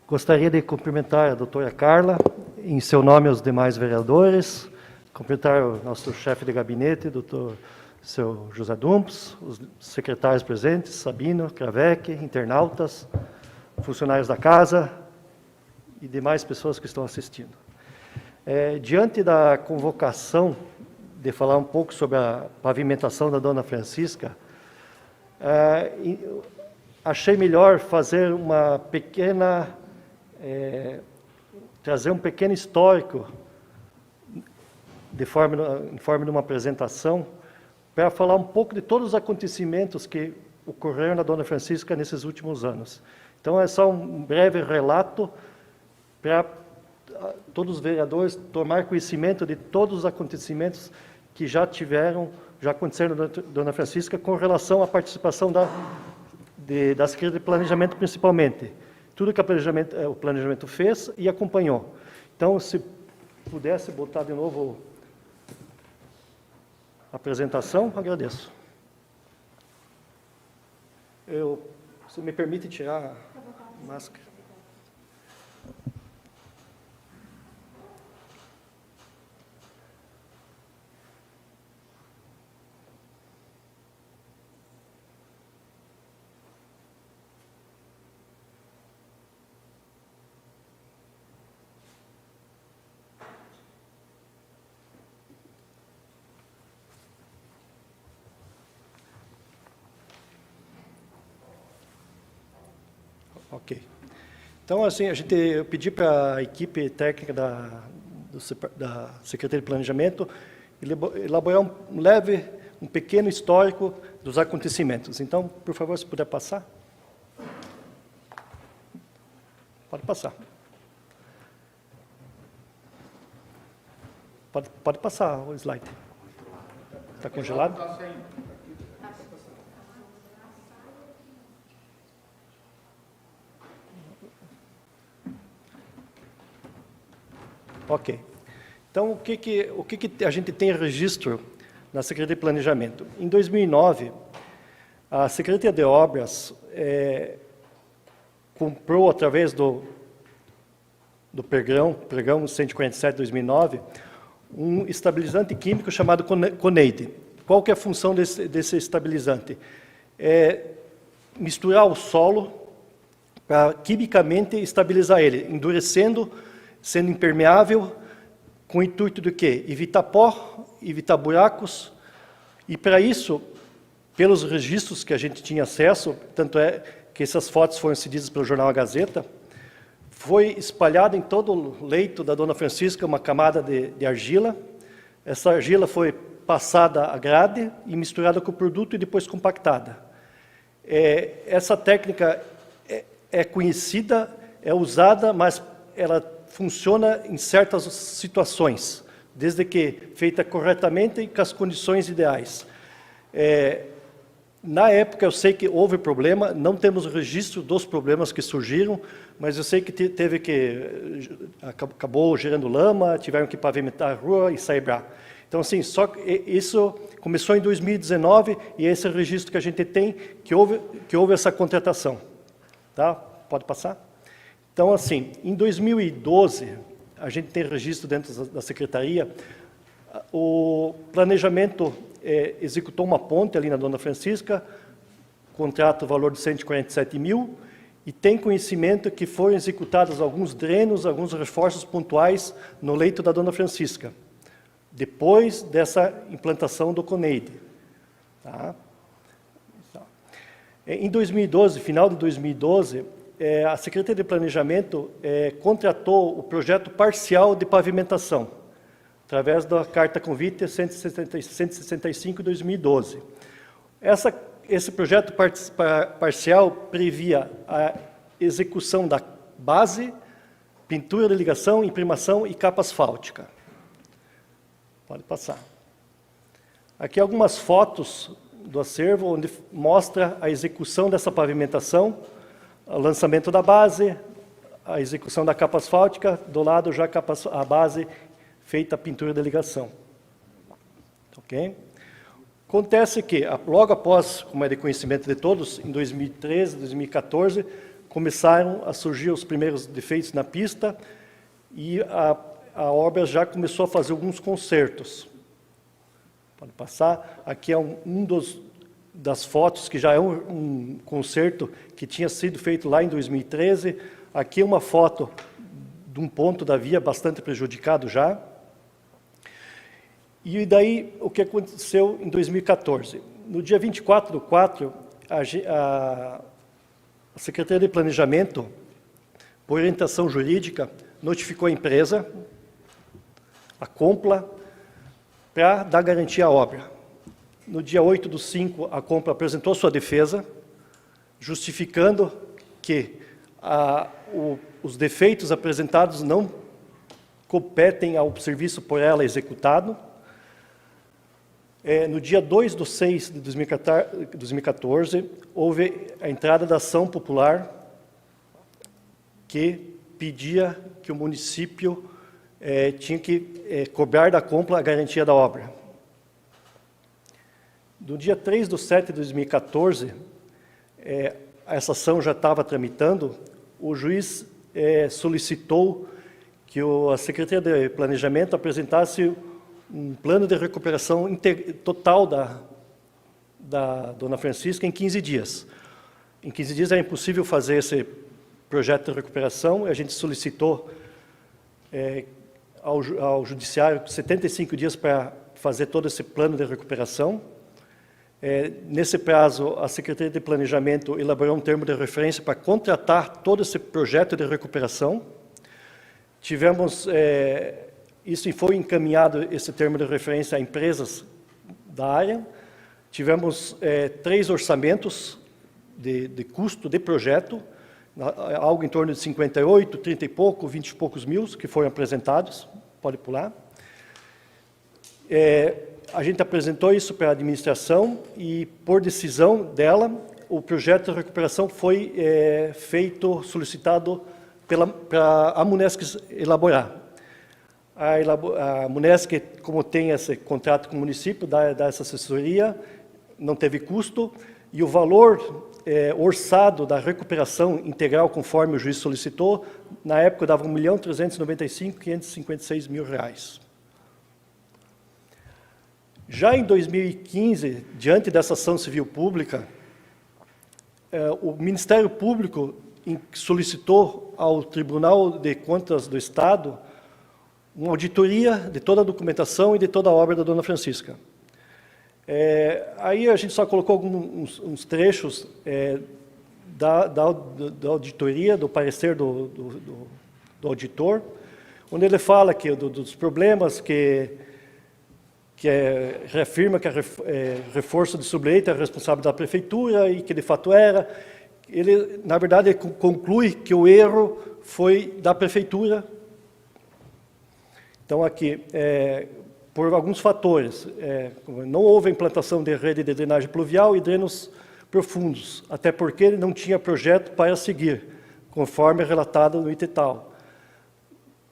Gostaria de cumprimentar a doutora Carla, em seu nome aos demais vereadores, cumprimentar o nosso chefe de gabinete, doutor seu José Dumpes, os secretários presentes, Sabino, Kravec, internautas, funcionários da casa e demais pessoas que estão assistindo. Diante da convocação de falar um pouco sobre a pavimentação da Dona Francisca, achei melhor fazer uma pequena, trazer um pequeno histórico em forma de uma apresentação, para falar um pouco de todos os acontecimentos que ocorreram na Dona Francisca nesses últimos anos. Então, é só um breve relato para todos os vereadores tomar conhecimento de todos os acontecimentos que já aconteceram na Dona Francisca com relação à participação da Secretaria de Planejamento, principalmente. Tudo que o planejamento fez e acompanhou. Então, se pudesse botar de novo a apresentação, agradeço. Você me permite tirar a máscara? Ok. Então, assim, eu pedi para a equipe técnica da Secretaria de Planejamento elaborar um pequeno histórico dos acontecimentos. Então, por favor, se puder passar. Pode passar. Pode passar o slide. Está congelado? Ok. Então, o que a gente tem registro na Secretaria de Planejamento? Em 2009, a Secretaria de Obras comprou, através do pregão 147/2009, um estabilizante químico chamado Coneide. Qual que é a função desse estabilizante? Misturar o solo para quimicamente estabilizar ele, endurecendo, sendo impermeável, com o intuito de quê? Evitar pó, evitar buracos, e para isso, pelos registros que a gente tinha acesso, tanto é que essas fotos foram cedidas pelo jornal A Gazeta, foi espalhada em todo o leito da Dona Francisca uma camada de argila. Essa argila foi passada a grade e misturada com o produto e depois compactada. Essa técnica é conhecida, é usada, mas ela funciona em certas situações, desde que feita corretamente e com as condições ideais. Na época, eu sei que houve problema, não temos registro dos problemas que surgiram, mas eu sei que acabou gerando lama, tiveram que pavimentar a rua e saibrar. Então, assim, isso começou em 2019 e esse é o registro que a gente tem, que houve essa contratação. Tá? Pode passar? Então, assim, em 2012, a gente tem registro dentro da Secretaria, o planejamento executou uma ponte ali na Dona Francisca, contrato valor de 147 mil, e tem conhecimento que foram executados alguns drenos, alguns reforços pontuais no leito da Dona Francisca, depois dessa implantação do Coneide. Tá? Em 2012, final de 2012, a Secretaria de Planejamento contratou o projeto parcial de pavimentação, através da Carta Convite 165/2012. Esse projeto parcial previa a execução da base, pintura de ligação, imprimação e capa asfáltica. Pode passar. Aqui algumas fotos do acervo, onde mostra a execução dessa pavimentação, o lançamento da base, a execução da capa asfáltica, do lado já a base feita a pintura de ligação. Ok? Acontece que, logo após, como é de conhecimento de todos, em 2013, 2014, começaram a surgir os primeiros defeitos na pista e a obra já começou a fazer alguns consertos. Pode passar. Aqui é das fotos, que já é um conserto que tinha sido feito lá em 2013. Aqui é uma foto de um ponto da via bastante prejudicado já. E daí, o que aconteceu em 2014? No dia 24/4, a Secretaria de Planejamento, por orientação jurídica, notificou a empresa, a Compla, para dar garantia à obra. No dia 8/5, a Compla apresentou sua defesa, justificando que os defeitos apresentados não competem ao serviço por ela executado. No dia 2/6 de 2014, houve a entrada da ação popular que pedia que o município tinha que cobrar da Compla a garantia da obra. No dia 3/7 de 2014, essa ação já estava tramitando, o juiz solicitou que a Secretaria de Planejamento apresentasse um plano de recuperação total da Dona Francisca em 15 dias. Em 15 dias era impossível fazer esse projeto de recuperação, e a gente solicitou ao Judiciário 75 dias para fazer todo esse plano de recuperação. Nesse prazo, a Secretaria de Planejamento elaborou um termo de referência para contratar todo esse projeto de recuperação. Tivemos... Isso foi encaminhado, esse termo de referência, a empresas da área. Tivemos 3 orçamentos de custo de projeto, algo em torno de 58, 30 e pouco, 20 e poucos mil, que foram apresentados. Pode pular. A gente apresentou isso para a administração e, por decisão dela, o projeto de recuperação foi solicitado para a Munesc elaborar. A Munesc, como tem esse contrato com o município, dá essa assessoria, não teve custo, e o valor orçado da recuperação integral, conforme o juiz solicitou, na época dava R$1.395.556.000. Já em 2015, diante dessa ação civil pública, o Ministério Público solicitou ao Tribunal de Contas do Estado uma auditoria de toda a documentação e de toda a obra da Dona Francisca. Aí a gente só colocou uns trechos da auditoria, do parecer do auditor, onde ele fala dos problemas que reafirma que reforço de subleito é responsável da prefeitura e que de fato era. Ele, na verdade, conclui que o erro foi da prefeitura. Então, aqui, por alguns fatores, não houve a implantação de rede de drenagem pluvial e drenos profundos, até porque não tinha projeto para seguir, conforme relatado no item tal.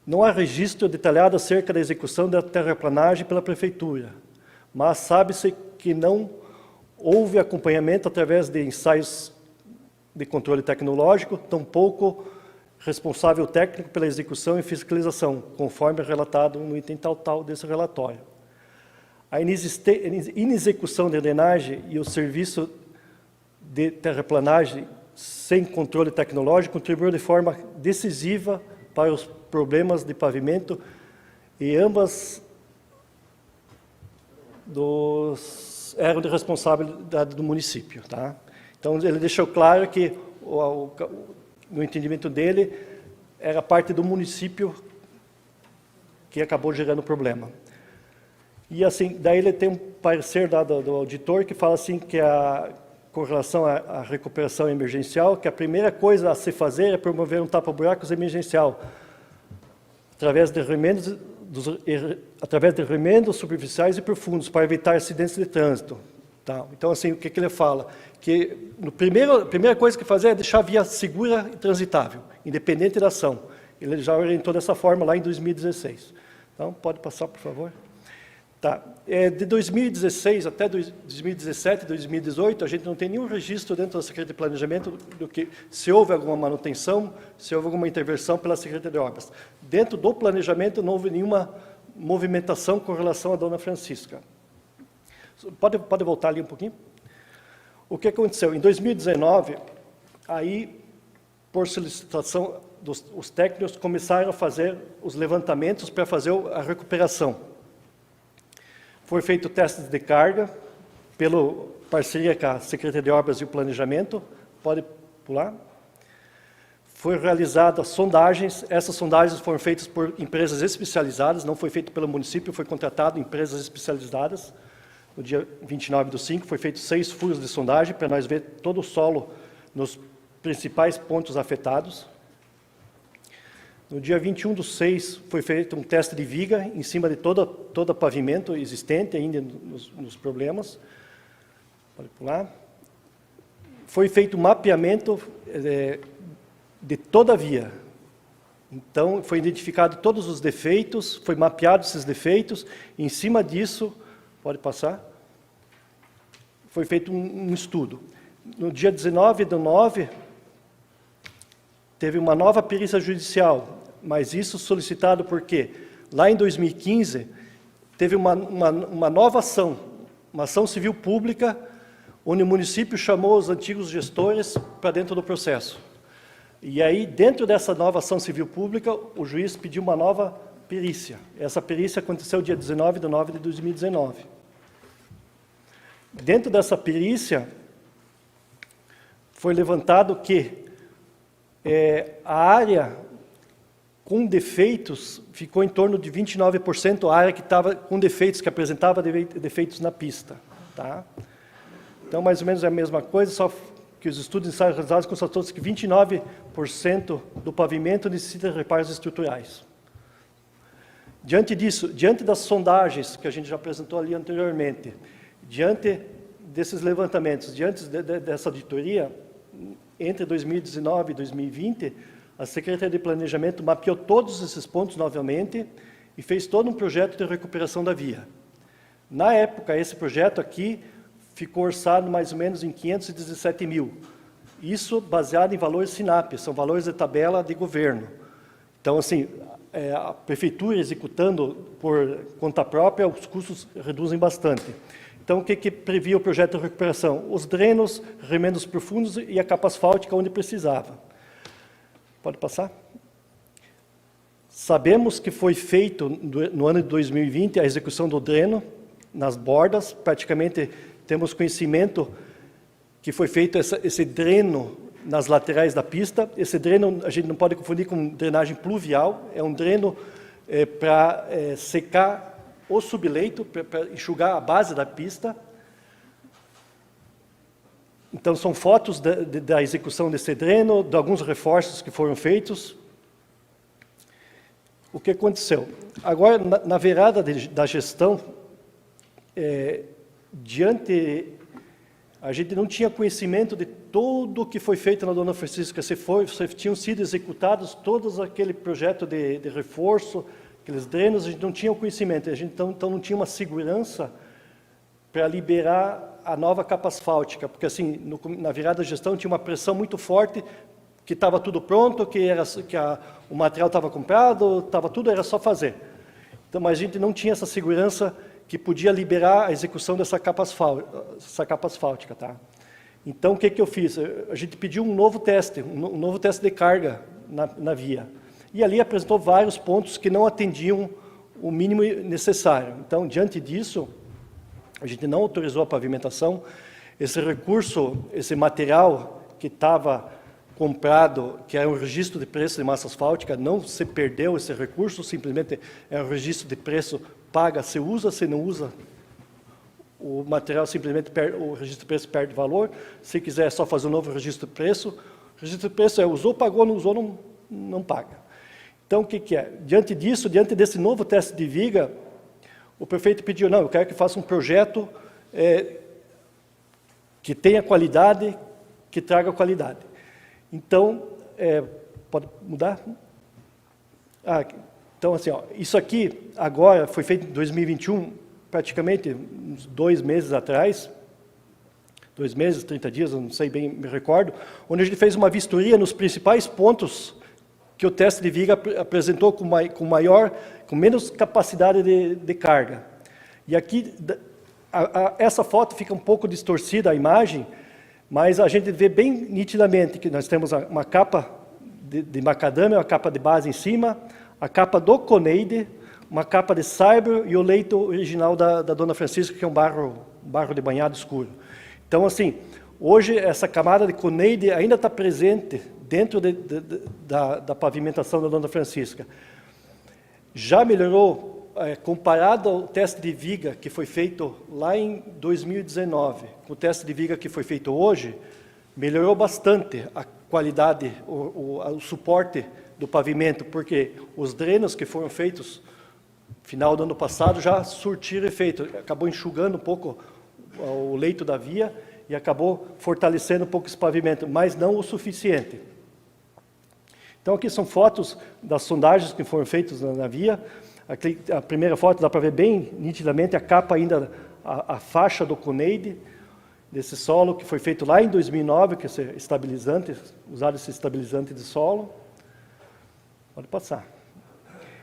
Não há registro detalhado acerca da execução da terraplanagem pela prefeitura, mas sabe-se que não houve acompanhamento através de ensaios de controle tecnológico, tampouco responsável técnico pela execução e fiscalização, conforme relatado no item tal desse relatório. A inexecução de drenagem e o serviço de terraplanagem sem controle tecnológico contribuiu de forma decisiva para os problemas de pavimento e ambas eram de responsabilidade do município. Tá? Então, ele deixou claro que, no entendimento dele, era parte do município que acabou gerando o problema. E assim, daí ele tem um parecer do auditor que fala assim que com relação à recuperação emergencial, que a primeira coisa a se fazer é promover um tapa-buracos emergencial, através de remendos superficiais e profundos, para evitar acidentes de trânsito. Tá? Então, assim, o que ele fala? Que a primeira coisa que fazer é deixar a via segura e transitável, independente da ação. Ele já orientou dessa forma lá em 2016. Então, pode passar, por favor. Tá. De 2016 até 2017, 2018, a gente não tem nenhum registro dentro da Secretaria de Planejamento do que se houve alguma manutenção, se houve alguma intervenção pela Secretaria de Obras. Dentro do planejamento não houve nenhuma movimentação com relação à Dona Francisca. Pode voltar ali um pouquinho? O que aconteceu? Em 2019, aí, por solicitação os técnicos começaram a fazer os levantamentos para fazer a recuperação. Foi feito testes de carga, pela parceria com a Secretaria de Obras e o Planejamento. Pode pular. Foi realizada sondagens. Essas sondagens foram feitas por empresas especializadas, não foi feito pelo município, foi contratado empresas especializadas. No dia 29/5, foi feito 6 furos de sondagem, para nós ver todo o solo nos principais pontos afetados. No dia 21/6, foi feito um teste de viga em cima de todo pavimento existente ainda nos problemas. Pode pular. Foi feito um mapeamento de toda a via. Então, foi identificado todos os defeitos, foi mapeado esses defeitos. Em cima disso, pode passar, foi feito um estudo. No dia 19/9, teve uma nova perícia judicial, mas isso solicitado porque lá em 2015 teve uma nova ação, uma ação civil pública, onde o município chamou os antigos gestores para dentro do processo. E aí, dentro dessa nova ação civil pública, o juiz pediu uma nova perícia. Essa perícia aconteceu dia 19/9 de 2019. Dentro dessa perícia, foi levantado que a área com defeitos ficou em torno de 29%, a área que estava com defeitos, que apresentava defeitos na pista. Tá? Então, mais ou menos é a mesma coisa, só que os estudos ensaios realizados constatou que 29% do pavimento necessita de reparos estruturais. Diante disso, diante das sondagens que a gente já apresentou ali anteriormente, diante desses levantamentos, diante dessa auditoria, entre 2019 e 2020, a Secretaria de Planejamento mapeou todos esses pontos novamente e fez todo um projeto de recuperação da via. Na época, esse projeto aqui ficou orçado mais ou menos em 517 mil. Isso baseado em valores SINAP, são valores de tabela de governo. Então, assim, a prefeitura executando por conta própria, os custos reduzem bastante. Então, o que previa o projeto de recuperação? Os drenos, remendos profundos e a capa asfáltica onde precisava. Pode passar? Sabemos que foi feito, no ano de 2020, a execução do dreno nas bordas. Praticamente temos conhecimento que foi feito esse dreno nas laterais da pista. Esse dreno a gente não pode confundir com drenagem pluvial. É um dreno para secar o subleito, para enxugar a base da pista. Então, são fotos da execução desse dreno, de alguns reforços que foram feitos. O que aconteceu? Agora, na virada da gestão, a gente não tinha conhecimento de tudo o que foi feito na Dona Francisca, se tinham sido executados todos aquele projeto de reforço, aqueles drenos, a gente não tinha o conhecimento, a gente então não tinha uma segurança para liberar a nova capa asfáltica, porque assim, na virada da gestão tinha uma pressão muito forte, que estava tudo pronto, o material estava comprado, tudo, era só fazer. Então, mas a gente não tinha essa segurança que podia liberar a execução dessa capa asfáltica. Tá? Então, o que eu fiz? A gente pediu um novo teste de carga na via. E ali apresentou vários pontos que não atendiam o mínimo necessário. Então, diante disso, a gente não autorizou a pavimentação. Esse recurso, esse material que estava comprado, que era um registro de preço de massa asfáltica, não se perdeu esse recurso, simplesmente é um registro de preço, paga, se usa, se não usa, o material simplesmente perde, o registro de preço perde valor. Se quiser só fazer um novo registro de preço, o registro de preço usou, pagou, não usou, não paga. Então, o que é? Diante disso, diante desse novo teste de viga, o prefeito pediu, não, eu quero que faça um projeto que tenha qualidade, que traga qualidade. Então, pode mudar? Então, assim, ó, isso aqui agora foi feito em 2021, praticamente uns 2 meses atrás, 2 meses, 30 dias, eu não sei bem, me recordo, onde a gente fez uma vistoria nos principais pontos que o teste de viga apresentou com menos capacidade de carga. E aqui, essa foto fica um pouco distorcida, a imagem, mas a gente vê bem nitidamente que nós temos uma capa de macadâmia, uma capa de base em cima, a capa do Coneide, uma capa de Cyber e o leito original da Dona Francisca, que é um barro de banhado escuro. Então, assim, hoje essa camada de Coneide ainda está presente dentro da pavimentação da Dona Francisca. Já melhorou, comparado ao teste de viga que foi feito lá em 2019, com o teste de viga que foi feito hoje, melhorou bastante a qualidade, o suporte do pavimento, porque os drenos que foram feitos no final do ano passado já surtiram efeito, acabou enxugando um pouco o leito da via e acabou fortalecendo um pouco esse pavimento, mas não o suficiente. Então aqui são fotos das sondagens que foram feitas na via. Aqui, a primeira foto dá para ver bem nitidamente a capa ainda, a faixa do Coneide, desse solo que foi feito lá em 2009, que é esse estabilizante, usado esse estabilizante de solo. Pode passar.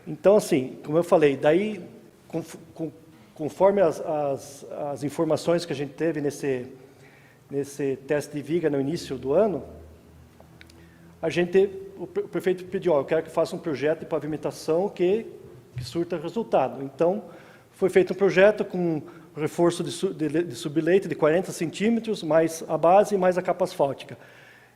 Então, assim, como eu falei, daí, conforme as informações que a gente teve nesse teste de viga no início do ano, o prefeito pediu, eu quero que faça um projeto de pavimentação que surta resultado. Então, foi feito um projeto com reforço de subleito de 40 centímetros, mais a base e mais a capa asfáltica.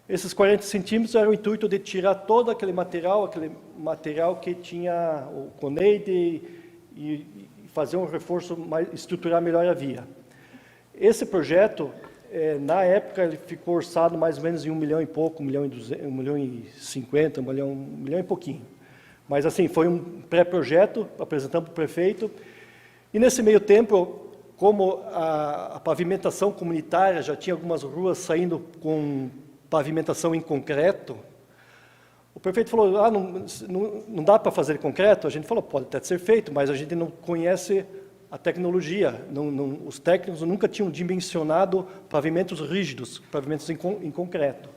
Esses 40 centímetros eram o intuito de tirar todo aquele material que tinha o Coneide e fazer um reforço, estruturar melhor a via. Esse projeto, na época, ele ficou orçado mais ou menos em 1 milhão e pouco, 1 milhão e 50, 1 milhão e pouquinho. Mas, assim, foi um pré-projeto, apresentamos para o prefeito, e nesse meio tempo, como a pavimentação comunitária já tinha algumas ruas saindo com pavimentação em concreto, o prefeito falou, não dá para fazer concreto? A gente falou, pode até ser feito, mas a gente não conhece a tecnologia, os técnicos nunca tinham dimensionado pavimentos rígidos, pavimentos em concreto.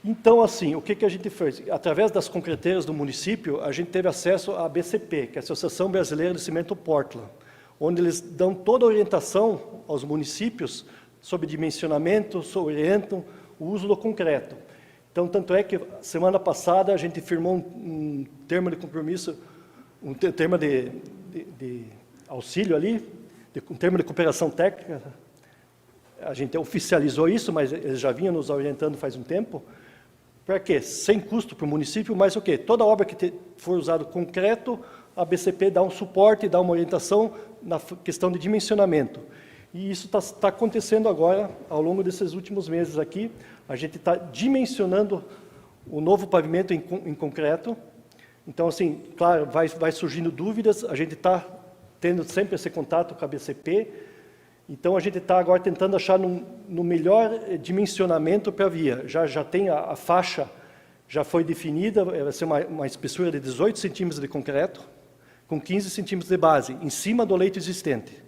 Então, assim, o que a gente fez? Através das concreteiras do município, a gente teve acesso à ABCP, que é a Associação Brasileira de Cimento Portland, onde eles dão toda a orientação aos municípios sobre dimensionamento, orientam o uso do concreto. Então, tanto é que semana passada a gente firmou um termo de compromisso, um termo de auxílio ali, um termo de cooperação técnica. A gente oficializou isso, mas eles já vinham nos orientando faz um tempo. Para quê? Sem custo para o município, mas o quê? Toda obra que for usado concreto, a BCP dá um suporte, dá uma orientação na questão de dimensionamento. E isso está acontecendo agora, ao longo desses últimos meses aqui. A gente está dimensionando o novo pavimento em concreto. Então, assim, claro, vai surgindo dúvidas, a gente está tendo sempre esse contato com a BCP. Então, a gente está agora tentando achar no melhor dimensionamento para a via. Já tem a faixa, já foi definida, vai ser uma espessura de 18 centímetros de concreto, com 15 centímetros de base, em cima do leito existente.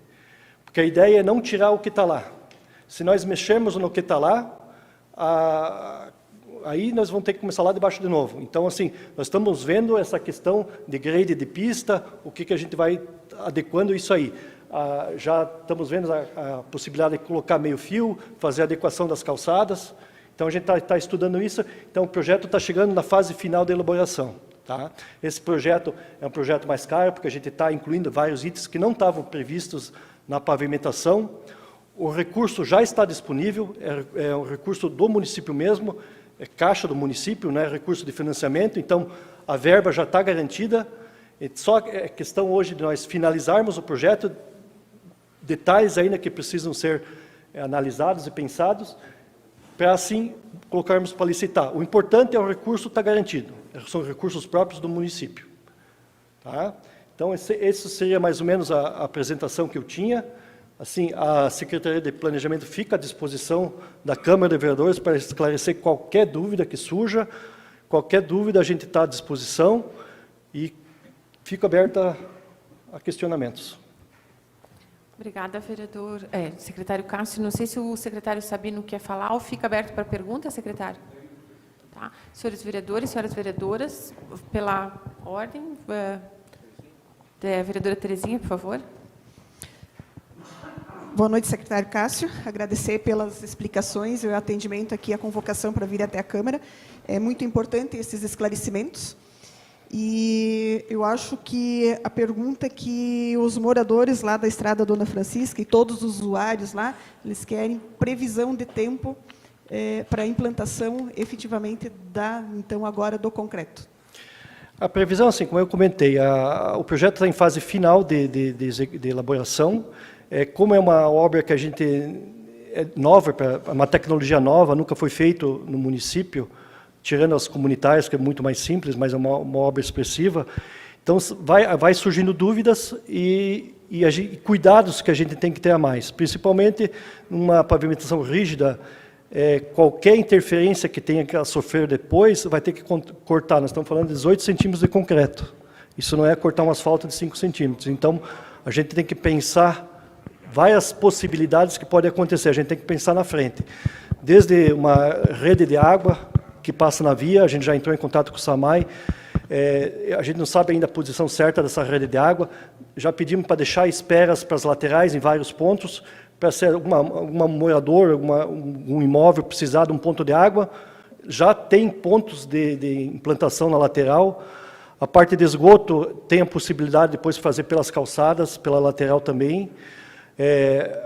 Porque a ideia é não tirar o que está lá. Se nós mexermos no que está lá, aí nós vamos ter que começar lá debaixo de novo. Então, assim, nós estamos vendo essa questão de grade de pista, o que a gente vai adequando isso aí. Já estamos vendo a possibilidade de colocar meio fio, fazer a adequação das calçadas. Então, a gente está estudando isso. Então, o projeto está chegando na fase final da elaboração. Tá? Esse projeto é um projeto mais caro, porque a gente está incluindo vários itens que não estavam previstos na pavimentação. O recurso já está disponível, é um recurso do município mesmo, é caixa do município, não é recurso de financiamento, então a verba já está garantida. Só é questão hoje de nós finalizarmos o projeto, detalhes ainda que precisam ser analisados e pensados, para assim colocarmos para licitar. O importante é o recurso estar garantido, são recursos próprios do município. Tá? Então, esse seria mais ou menos a apresentação que eu tinha. Assim, a Secretaria de Planejamento fica à disposição da Câmara de Vereadores para esclarecer qualquer dúvida que surja. Qualquer dúvida a gente está à disposição e fica aberta a questionamentos. Obrigada, vereador. Secretário Cássio, não sei se o secretário Sabino quer falar ou fica aberto para pergunta, secretário. Tá. Senhores vereadores, senhoras vereadoras, pela ordem, vereadora Terezinha, por favor. Boa noite, secretário Cássio. Agradecer pelas explicações e o atendimento aqui, a convocação para vir até a Câmara. É muito importante esses esclarecimentos. E eu acho que a pergunta que os moradores lá da Estrada Dona Francisca e todos os usuários lá, eles querem previsão de tempo para a implantação, efetivamente, então, agora do concreto. A previsão, assim, como eu comentei, o projeto está em fase final de elaboração. Como é uma obra que a gente é nova, uma tecnologia nova, nunca foi feito no município, tirando as comunitárias, que é muito mais simples, mas é uma obra expressiva. Então, vai surgindo dúvidas e cuidados que a gente tem que ter a mais. Principalmente, numa pavimentação rígida, qualquer interferência que tenha que sofrer depois, vai ter que cortar. Nós estamos falando de 18 centímetros de concreto. Isso não é cortar um asfalto de 5 centímetros. Então, a gente tem que pensar várias possibilidades que podem acontecer. A gente tem que pensar na frente. Desde uma rede de água que passa na via, a gente já entrou em contato com o SAMAI, a gente não sabe ainda a posição certa dessa rede de água, já pedimos para deixar esperas para as laterais em vários pontos, para se alguma morador, um imóvel precisar de um ponto de água, já tem pontos de implantação na lateral. A parte de esgoto tem a possibilidade depois de fazer pelas calçadas, pela lateral também.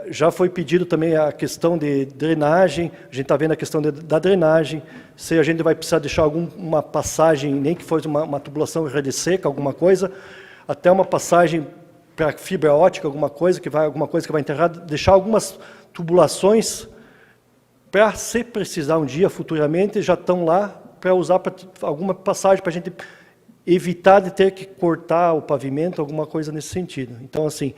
Já foi pedido também a questão de drenagem, a gente está vendo a questão da drenagem, se a gente vai precisar deixar alguma passagem, nem que fosse uma tubulação rede seca, alguma coisa, até uma passagem para fibra ótica, alguma coisa que vai enterrar, deixar algumas tubulações para, se precisar um dia, futuramente, já estão lá para usar para alguma passagem, para a gente evitar de ter que cortar o pavimento, alguma coisa nesse sentido. Então, assim,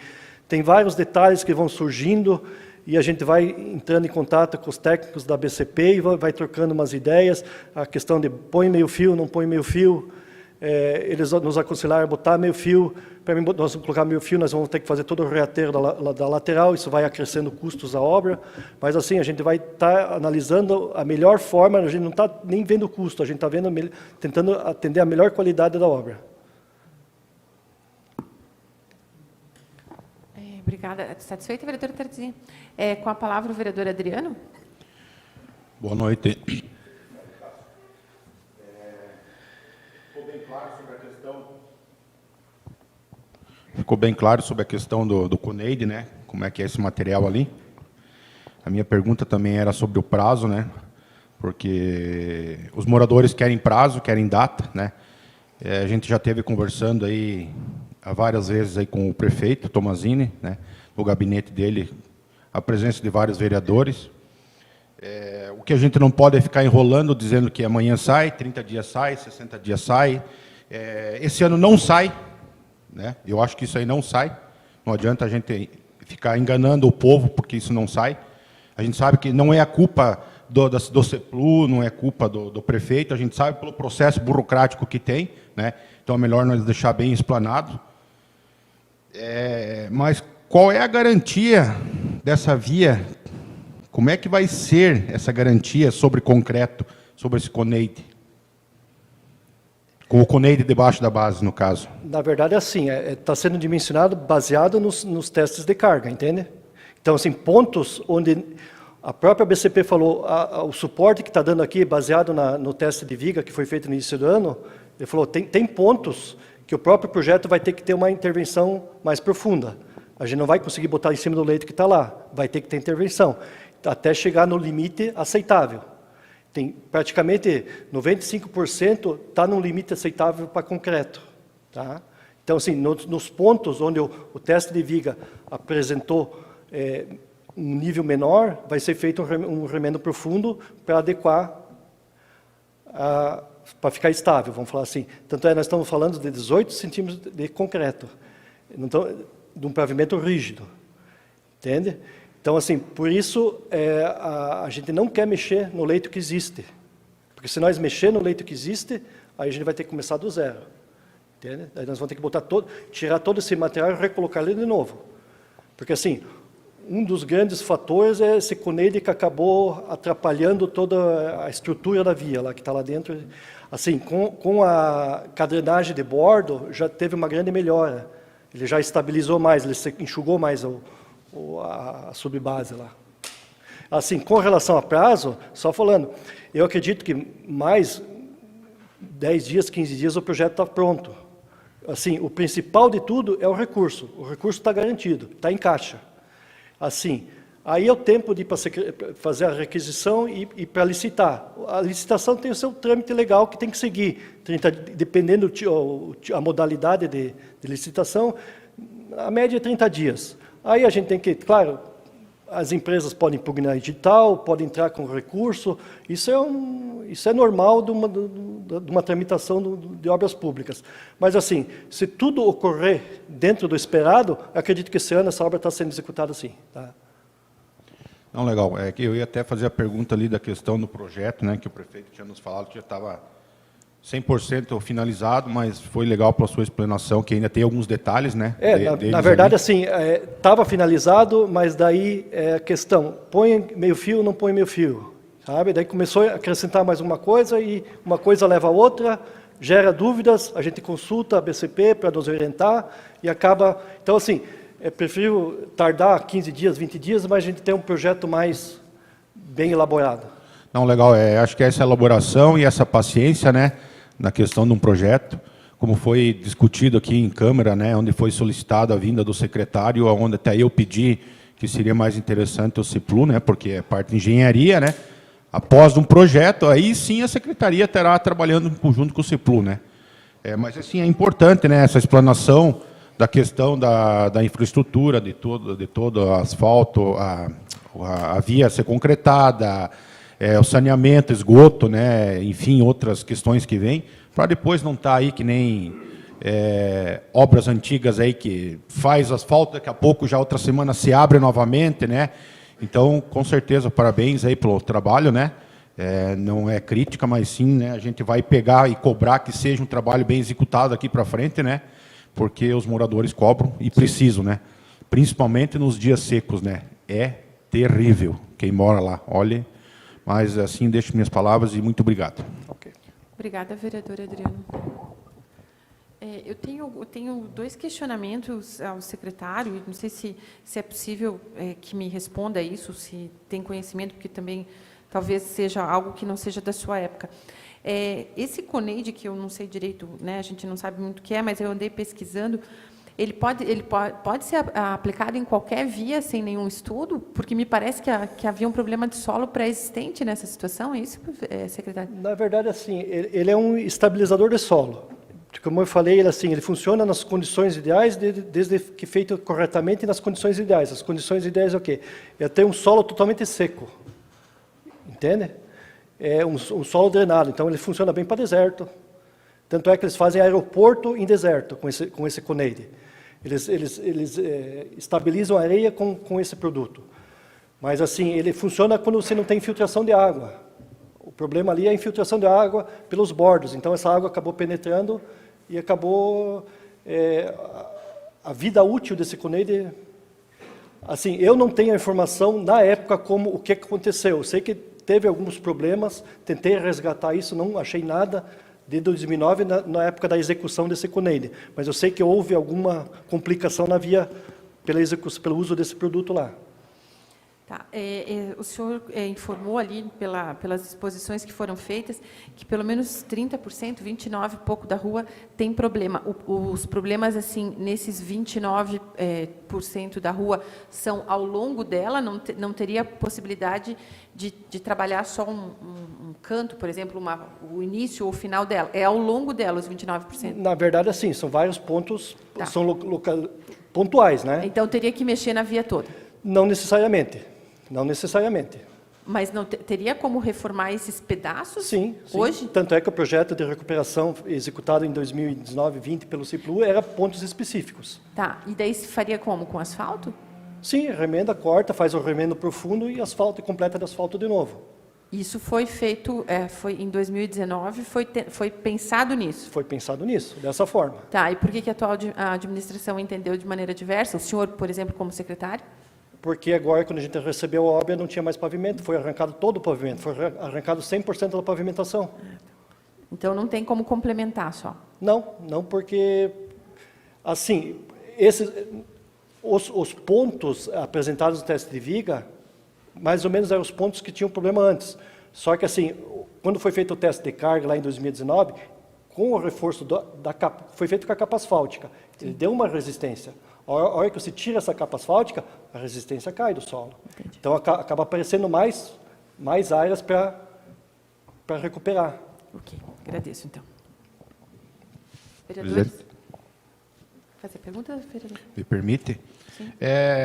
tem vários detalhes que vão surgindo e a gente vai entrando em contato com os técnicos da BCP e vai trocando umas ideias. A questão de põe meio fio, não põe meio fio. Eles nos aconselharam a botar meio fio. Para mim, nós vamos colocar meio fio, nós vamos ter que fazer todo o reateiro da lateral, isso vai acrescendo custos à obra. Mas assim, a gente vai estar analisando a melhor forma, a gente não está nem vendo o custo, a gente está tentando atender a melhor qualidade da obra. Obrigada. Satisfeita, vereadora Terezinha? Com a palavra, o vereador Adriano. Boa noite. Ficou bem claro sobre a questão do CONEID, né? Como é que é esse material ali. A minha pergunta também era sobre o prazo, né? Porque os moradores querem prazo, querem data, né? A gente já esteve conversando aí várias vezes aí com o prefeito Tomazini, né, no gabinete dele, a presença de vários vereadores. O que a gente não pode é ficar enrolando, dizendo que amanhã sai, 30 dias sai, 60 dias sai. Esse ano não sai, né? Eu acho que isso aí não sai. Não adianta a gente ficar enganando o povo, porque isso não sai. A gente sabe que não é a culpa do CEPLU, não é culpa do prefeito, a gente sabe pelo processo burocrático que tem, né? Então é melhor nós deixar bem explanado. Mas qual é a garantia dessa via? Como é que vai ser essa garantia sobre concreto, sobre esse CONEID? Com o CONEID debaixo da base, no caso. Na verdade, é assim, está sendo dimensionado baseado nos testes de carga, entende? Então, assim, pontos onde a própria BCP falou, o suporte que está dando aqui, baseado no teste de viga que foi feito no início do ano, ele falou, tem pontos que o próprio projeto vai ter que ter uma intervenção mais profunda. A gente não vai conseguir botar em cima do leito que está lá, vai ter que ter intervenção, até chegar no limite aceitável. Tem praticamente 95% está no limite aceitável para concreto. Tá? Então, assim, nos pontos onde o teste de viga apresentou um nível menor, vai ser feito um remendo profundo para adequar para ficar estável, vamos falar assim. Tanto nós estamos falando de 18 centímetros de concreto, de um pavimento rígido, entende? Então, assim, por isso, a gente não quer mexer no leito que existe, porque se nós mexer no leito que existe, aí a gente vai ter que começar do zero, entende? Aí nós vamos ter que tirar todo esse material e recolocar ele de novo. Porque, assim, um dos grandes fatores é esse CONEID que acabou atrapalhando toda a estrutura da via, lá que está lá dentro. Assim, com a drenagem de bordo, já teve uma grande melhora. Ele já estabilizou mais, ele enxugou mais a subbase lá. Assim, com relação a prazo, só falando, eu acredito que mais 10 dias, 15 dias o projeto está pronto. Assim, o principal de tudo é o recurso está garantido, está em caixa. Assim, aí é o tempo de ir para fazer a requisição e para licitar. A licitação tem o seu trâmite legal que tem que seguir, dependendo a modalidade de licitação, a média é 30 dias. Aí a gente tem que, claro, as empresas podem impugnar edital, podem entrar com recurso, isso é normal de uma tramitação de obras públicas. Mas, assim, se tudo ocorrer dentro do esperado, acredito que esse ano essa obra está sendo executada sim. Tá? Não, legal. É que eu ia até fazer a pergunta ali da questão do projeto, né, que o prefeito tinha nos falado que já estava 100% finalizado, mas foi legal pela sua explanação, que ainda tem alguns detalhes, né? Na verdade, assim, estava finalizado, mas daí a questão, põe meio fio ou não põe meio fio, sabe? Daí começou a acrescentar mais uma coisa e uma coisa leva a outra, gera dúvidas, a gente consulta a BCP para nos orientar e acaba... Então, assim, prefiro tardar 15 dias, 20 dias, mas a gente tem um projeto mais bem elaborado. Não, legal. Acho que essa elaboração e essa paciência, né, na questão de um projeto, como foi discutido aqui em Câmara, né, onde foi solicitada a vinda do secretário, onde até eu pedi que seria mais interessante o CIPLU, né, porque é parte de engenharia, né, após um projeto, aí sim a secretaria terá trabalhando junto com o CIPLU, né. Mas assim, é importante, né, essa explanação da questão da infraestrutura, de todo o asfalto, a via ser concretada, o saneamento, esgoto, né, enfim, outras questões que vêm, para depois não estar aí que nem obras antigas aí que faz asfalto, daqui a pouco já outra semana se abre novamente, né? Então, com certeza, parabéns aí pelo trabalho, né? Não é crítica, mas sim, né, a gente vai pegar e cobrar que seja um trabalho bem executado aqui para frente, né? Porque os moradores cobram e precisam, né? Principalmente nos dias secos, né? É terrível quem mora lá, olha. Mas, assim, deixo minhas palavras e muito obrigado. Okay. Obrigada, vereador Adriano. Eu tenho 2 questionamentos ao secretário, não sei se é possível que me responda isso, se tem conhecimento, porque também talvez seja algo que não seja da sua época. Esse CONEID, que eu não sei direito, né, a gente não sabe muito o que é, mas eu andei pesquisando, ele pode ser aplicado em qualquer via sem nenhum estudo? Porque me parece que havia um problema de solo pré-existente nessa situação, é isso, secretário? Na verdade, assim, ele é um estabilizador de solo. Como eu falei, ele funciona nas condições ideais, desde que feito corretamente nas condições ideais. As condições ideais é o quê? É ter um solo totalmente seco, entende? É um solo drenado, então ele funciona bem para deserto. Tanto é que eles fazem aeroporto em deserto com esse CONEID. Eles estabilizam a areia com esse produto. Mas, assim, ele funciona quando você não tem infiltração de água. O problema ali é a infiltração de água pelos bordos. Então, essa água acabou penetrando e acabou... a vida útil desse CONEID... Assim, eu não tenho a informação, na época, o que aconteceu. Eu sei que teve alguns problemas, tentei resgatar isso, não achei nada... de 2009, na época da execução desse CONEID. Mas eu sei que houve alguma complicação na via pelo uso desse produto lá. Tá. O senhor informou ali, pelas exposições que foram feitas, que pelo menos 30%, 29% e pouco da rua tem problema. Os problemas, assim, nesses 29% da rua são ao longo dela, não teria possibilidade de trabalhar só um canto, por exemplo, o início ou o final dela. É ao longo dela, os 29%. Na verdade, assim, são vários pontos, tá. São pontuais, né? Então, teria que mexer na via toda? Não necessariamente. Não necessariamente. Mas não teria como reformar esses pedaços? Sim. Hoje? Tanto é que o projeto de recuperação executado em 2019 20 pelo CIPLU era pontos específicos. Tá. E daí se faria como? Com asfalto? Sim, remenda, corta, faz o remendo profundo e asfalto, e completa de asfalto de novo. Isso foi feito, foi em 2019, foi pensado nisso? Foi pensado nisso, dessa forma. Tá, e por que a atual administração entendeu de maneira diversa? O senhor, por exemplo, como secretário? Porque agora, quando a gente recebeu a obra, não tinha mais pavimento, foi arrancado todo o pavimento, foi arrancado 100% da pavimentação. Então, não tem como complementar só? Não, porque, assim, os pontos apresentados no teste de viga, mais ou menos eram os pontos que tinham problema antes. Só que, assim, quando foi feito o teste de carga lá em 2019, com o reforço da capa, foi feito com a capa asfáltica. Ele deu uma resistência. A hora que você tira essa capa asfáltica, a resistência cai do solo. Entendi. Então, acaba aparecendo mais áreas para recuperar. Ok, agradeço, então. Vereadores? Fazer pergunta, vereador? Me permite? Sim.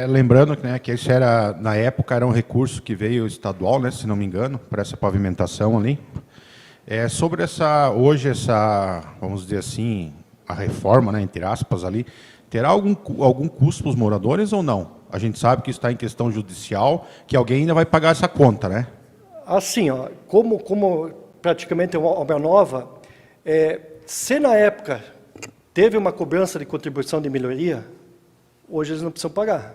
Lembrando que, né, que esse era, na época, era um recurso que veio estadual, né, se não me engano, para essa pavimentação ali. Sobre hoje, vamos dizer assim, a reforma, né, entre aspas, ali, terá algum custo para os moradores ou não? A gente sabe que está em questão judicial, que alguém ainda vai pagar essa conta, né? Assim, ó, como praticamente é uma obra nova, se na época teve uma cobrança de contribuição de melhoria, hoje eles não precisam pagar.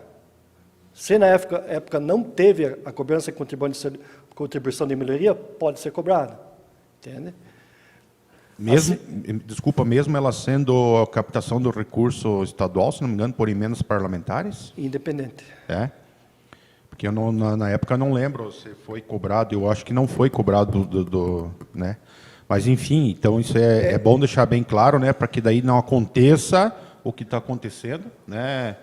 Se na época não teve a cobrança de contribuição de melhoria, pode ser cobrada. Entende? Desculpa, mesmo ela sendo a captação do recurso estadual, se não me engano, por emendas parlamentares? Independente. Porque eu na época não lembro se foi cobrado, eu acho que não foi cobrado né? Mas enfim, então isso é bom deixar bem claro, né, para que daí não aconteça o que está acontecendo, né,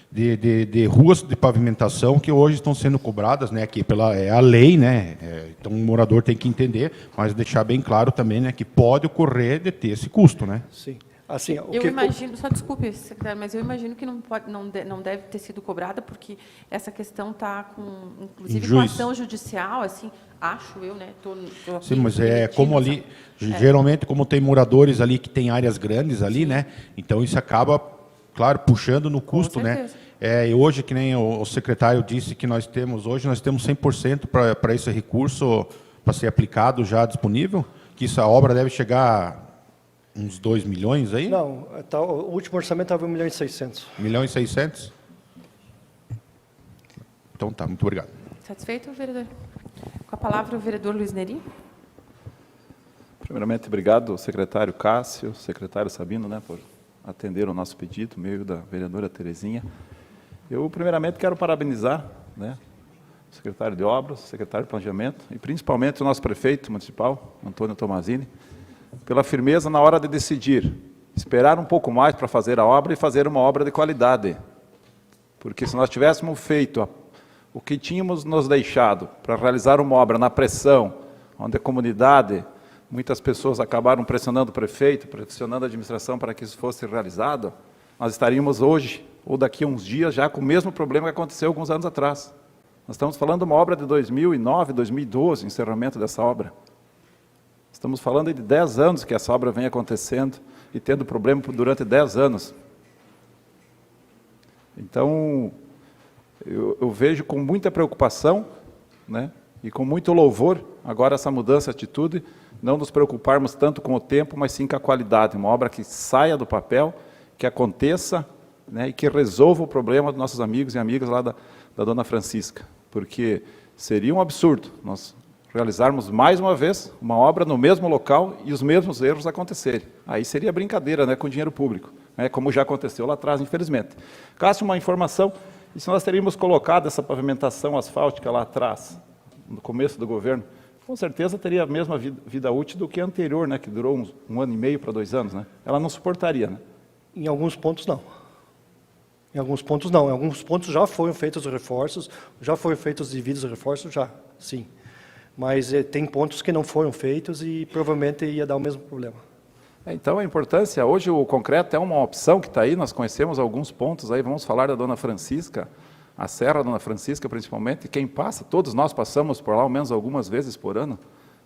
de ruas de pavimentação que hoje estão sendo cobradas, né, que é a lei, né, então o morador tem que entender, mas deixar bem claro também, né, que pode ocorrer de ter esse custo, né. Sim. Assim, Eu imagino, só desculpe, secretário, mas eu imagino que não deve ter sido cobrada, porque essa questão está inclusive, com ação judicial, assim, acho eu, né? Sim, mas como ali, geralmente, como tem moradores ali que tem áreas grandes ali, né? Então isso acaba, claro, puxando no custo, né? E hoje, que nem o secretário disse que nós temos 100% para esse recurso para ser aplicado já disponível, que essa obra deve chegar uns 2 milhões aí? Não, o último orçamento estava 1.600.000. 1.600.000? Então tá, muito obrigado. Satisfeito, vereador? Com a palavra, o vereador Luiz Neri. Primeiramente, obrigado, secretário Cássio, secretário Sabino, né, por atender o nosso pedido, meio da vereadora Terezinha. Eu, primeiramente, quero parabenizar, né, o secretário de Obras, o secretário de Planejamento e, principalmente, o nosso prefeito municipal, Antônio Tomazini, pela firmeza na hora de decidir, esperar um pouco mais para fazer a obra e fazer uma obra de qualidade. Porque se nós tivéssemos feito o que tínhamos nos deixado para realizar uma obra na pressão, onde a comunidade, muitas pessoas acabaram pressionando o prefeito, pressionando a administração para que isso fosse realizado, nós estaríamos hoje, ou daqui a uns dias, já com o mesmo problema que aconteceu alguns anos atrás. Nós estamos falando de uma obra de 2009, 2012, encerramento dessa obra. Estamos falando de 10 anos que essa obra vem acontecendo e tendo problema durante 10 anos. Então, eu vejo com muita preocupação, né, e com muito louvor agora essa mudança de atitude, não nos preocuparmos tanto com o tempo, mas sim com a qualidade. Uma obra que saia do papel, que aconteça, né, e que resolva o problema dos nossos amigos e amigas lá da Dona Francisca. Porque seria um absurdo nós realizarmos mais uma vez uma obra no mesmo local e os mesmos erros acontecerem. Aí seria brincadeira, né, com dinheiro público, né, como já aconteceu lá atrás, infelizmente. Cássio, uma informação, e se nós teríamos colocado essa pavimentação asfáltica lá atrás, no começo do governo, com certeza teria a mesma vida útil do que a anterior, né, que durou um ano e meio para 2 anos. Né? Ela não suportaria. Né? Em alguns pontos, não. Em alguns pontos, não. Em alguns pontos já foram feitos reforços, já foram feitos os devidos reforços, já, sim. Mas tem pontos que não foram feitos e provavelmente ia dar o mesmo problema. Então, a importância, hoje o concreto é uma opção que está aí, nós conhecemos alguns pontos aí, vamos falar da Dona Francisca, a Serra da Dona Francisca principalmente, quem passa, todos nós passamos por lá ao menos algumas vezes por ano,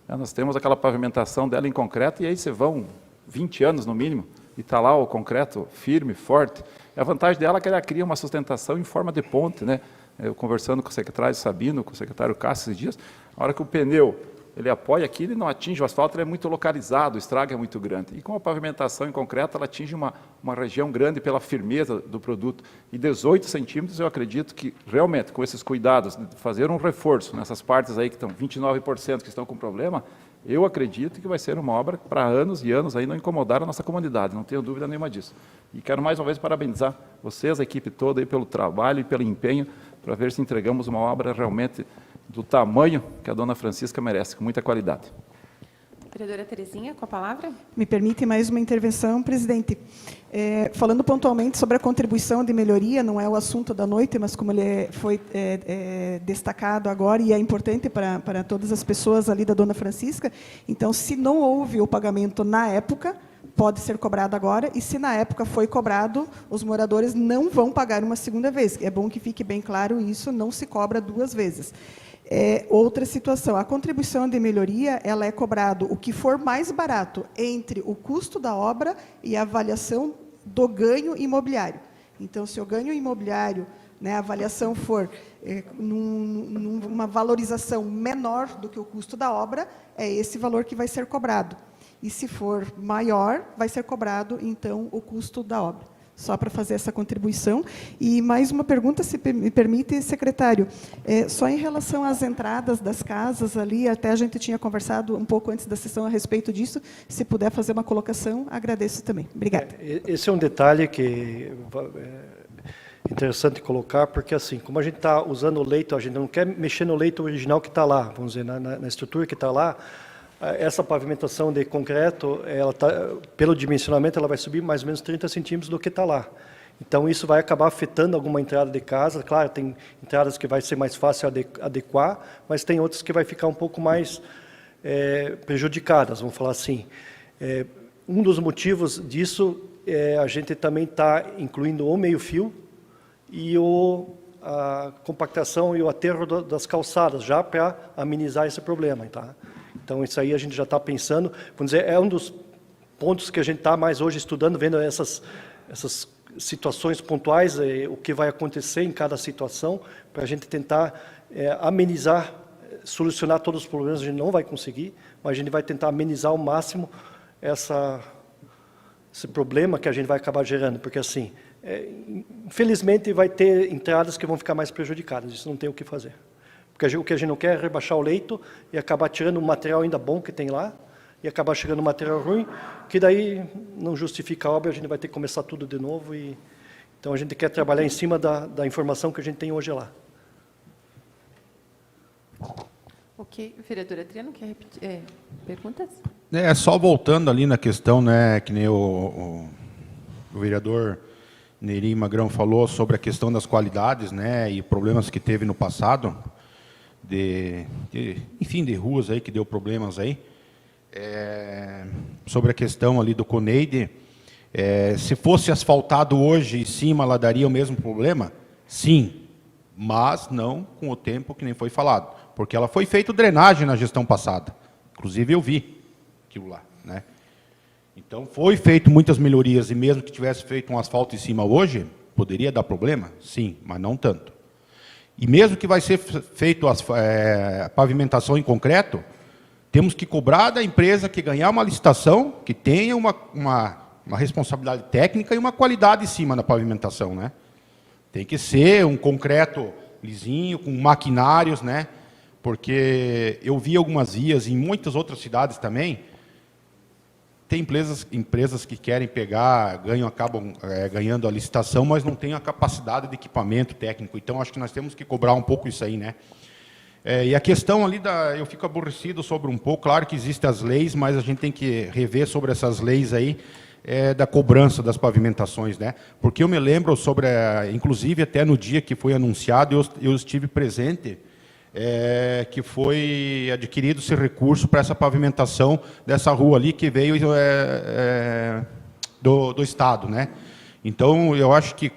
né, nós temos aquela pavimentação dela em concreto e aí você vão 20 anos no mínimo, e está lá o concreto firme, forte. E a vantagem dela é que ela cria uma sustentação em forma de ponte, né? Eu conversando com o secretário Sabino, com o secretário Cássio esses dias, a hora que o pneu ele apoia aqui, ele não atinge o asfalto, ele é muito localizado, o estrago é muito grande. E com a pavimentação em concreto, ela atinge uma região grande pela firmeza do produto. E 18 centímetros, eu acredito que, realmente, com esses cuidados, de fazer um reforço nessas partes aí que estão, 29% que estão com problema, eu acredito que vai ser uma obra para anos e anos aí não incomodar a nossa comunidade, não tenho dúvida nenhuma disso. E quero mais uma vez parabenizar vocês, a equipe toda, aí, pelo trabalho e pelo empenho, para ver se entregamos uma obra realmente do tamanho que a dona Francisca merece, com muita qualidade. Vereadora Terezinha, com a palavra. Me permite mais uma intervenção, presidente. Falando pontualmente sobre a contribuição de melhoria, não é o assunto da noite, mas como ele foi destacado agora, e é importante para todas as pessoas ali da dona Francisca, então, se não houve o pagamento na época, pode ser cobrado agora, e se na época foi cobrado, os moradores não vão pagar uma segunda vez. É bom que fique bem claro isso, não se cobra 2 vezes. Outra situação, a contribuição de melhoria, ela é cobrado o que for mais barato entre o custo da obra e a avaliação do ganho imobiliário. Então, se o ganho imobiliário, né, a avaliação for numa valorização menor do que o custo da obra, é esse valor que vai ser cobrado. E se for maior, vai ser cobrado, então, o custo da obra. Só para fazer essa contribuição. E mais uma pergunta, se me permite, secretário. Só em relação às entradas das casas ali, até a gente tinha conversado um pouco antes da sessão a respeito disso, se puder fazer uma colocação, agradeço também. Obrigada. Esse é um detalhe que é interessante colocar, porque assim, como a gente está usando o leito, a gente não quer mexer no leito original que está lá, vamos dizer, na estrutura que está lá. Essa pavimentação de concreto, ela pelo dimensionamento, ela vai subir mais ou menos 30 centímetros do que está lá. Então, isso vai acabar afetando alguma entrada de casa. Claro, tem entradas que vai ser mais fácil adequar, mas tem outras que vai ficar um pouco mais prejudicadas, vamos falar assim. Um dos motivos disso a gente também está incluindo o meio-fio e a compactação e o aterro das calçadas, já para amenizar esse problema, tá? Então, isso aí a gente já está pensando, vamos dizer, é um dos pontos que a gente está mais hoje estudando, vendo essas situações pontuais, o que vai acontecer em cada situação, para a gente tentar amenizar, solucionar todos os problemas. A gente não vai conseguir, mas a gente vai tentar amenizar ao máximo esse problema que a gente vai acabar gerando, porque assim, infelizmente vai ter entradas que vão ficar mais prejudicadas, isso não tem o que fazer. Porque o que a gente não quer é rebaixar o leito e acabar tirando um material ainda bom que tem lá e acabar chegando um material ruim, que daí não justifica a obra, a gente vai ter que começar tudo de novo. Então, a gente quer trabalhar em cima da informação que a gente tem hoje lá. Ok. Vereadora Adriano, quer repetir? Perguntas? Só voltando ali na questão, né, que nem o vereador Neri Magrão falou sobre a questão das qualidades, né, e problemas que teve no passado, enfim, de ruas aí que deu problemas aí, sobre a questão ali do CONEID, se fosse asfaltado hoje em cima, ela daria o mesmo problema? Sim, mas não com o tempo que nem foi falado, porque ela foi feita drenagem na gestão passada, inclusive eu vi aquilo lá, né? Então, foi feito muitas melhorias, e mesmo que tivesse feito um asfalto em cima hoje, poderia dar problema? Sim, mas não tanto. E mesmo que vai ser feito a pavimentação em concreto, temos que cobrar da empresa que ganhar uma licitação, que tenha uma responsabilidade técnica e uma qualidade em cima da pavimentação, né? Tem que ser um concreto lisinho, com maquinários, né? Porque eu vi algumas vias em muitas outras cidades também. Tem empresas que querem pegar, acabam ganhando a licitação, mas não têm a capacidade de equipamento técnico. Então, acho que nós temos que cobrar um pouco isso aí, né? E a questão ali, eu fico aborrecido sobre um pouco, claro que existem as leis, mas a gente tem que rever sobre essas leis aí, da cobrança das pavimentações, né? Porque eu me lembro sobre, inclusive até no dia que foi anunciado, eu estive presente, que foi adquirido esse recurso para essa pavimentação dessa rua ali, que veio do Estado, né? Então, eu acho que,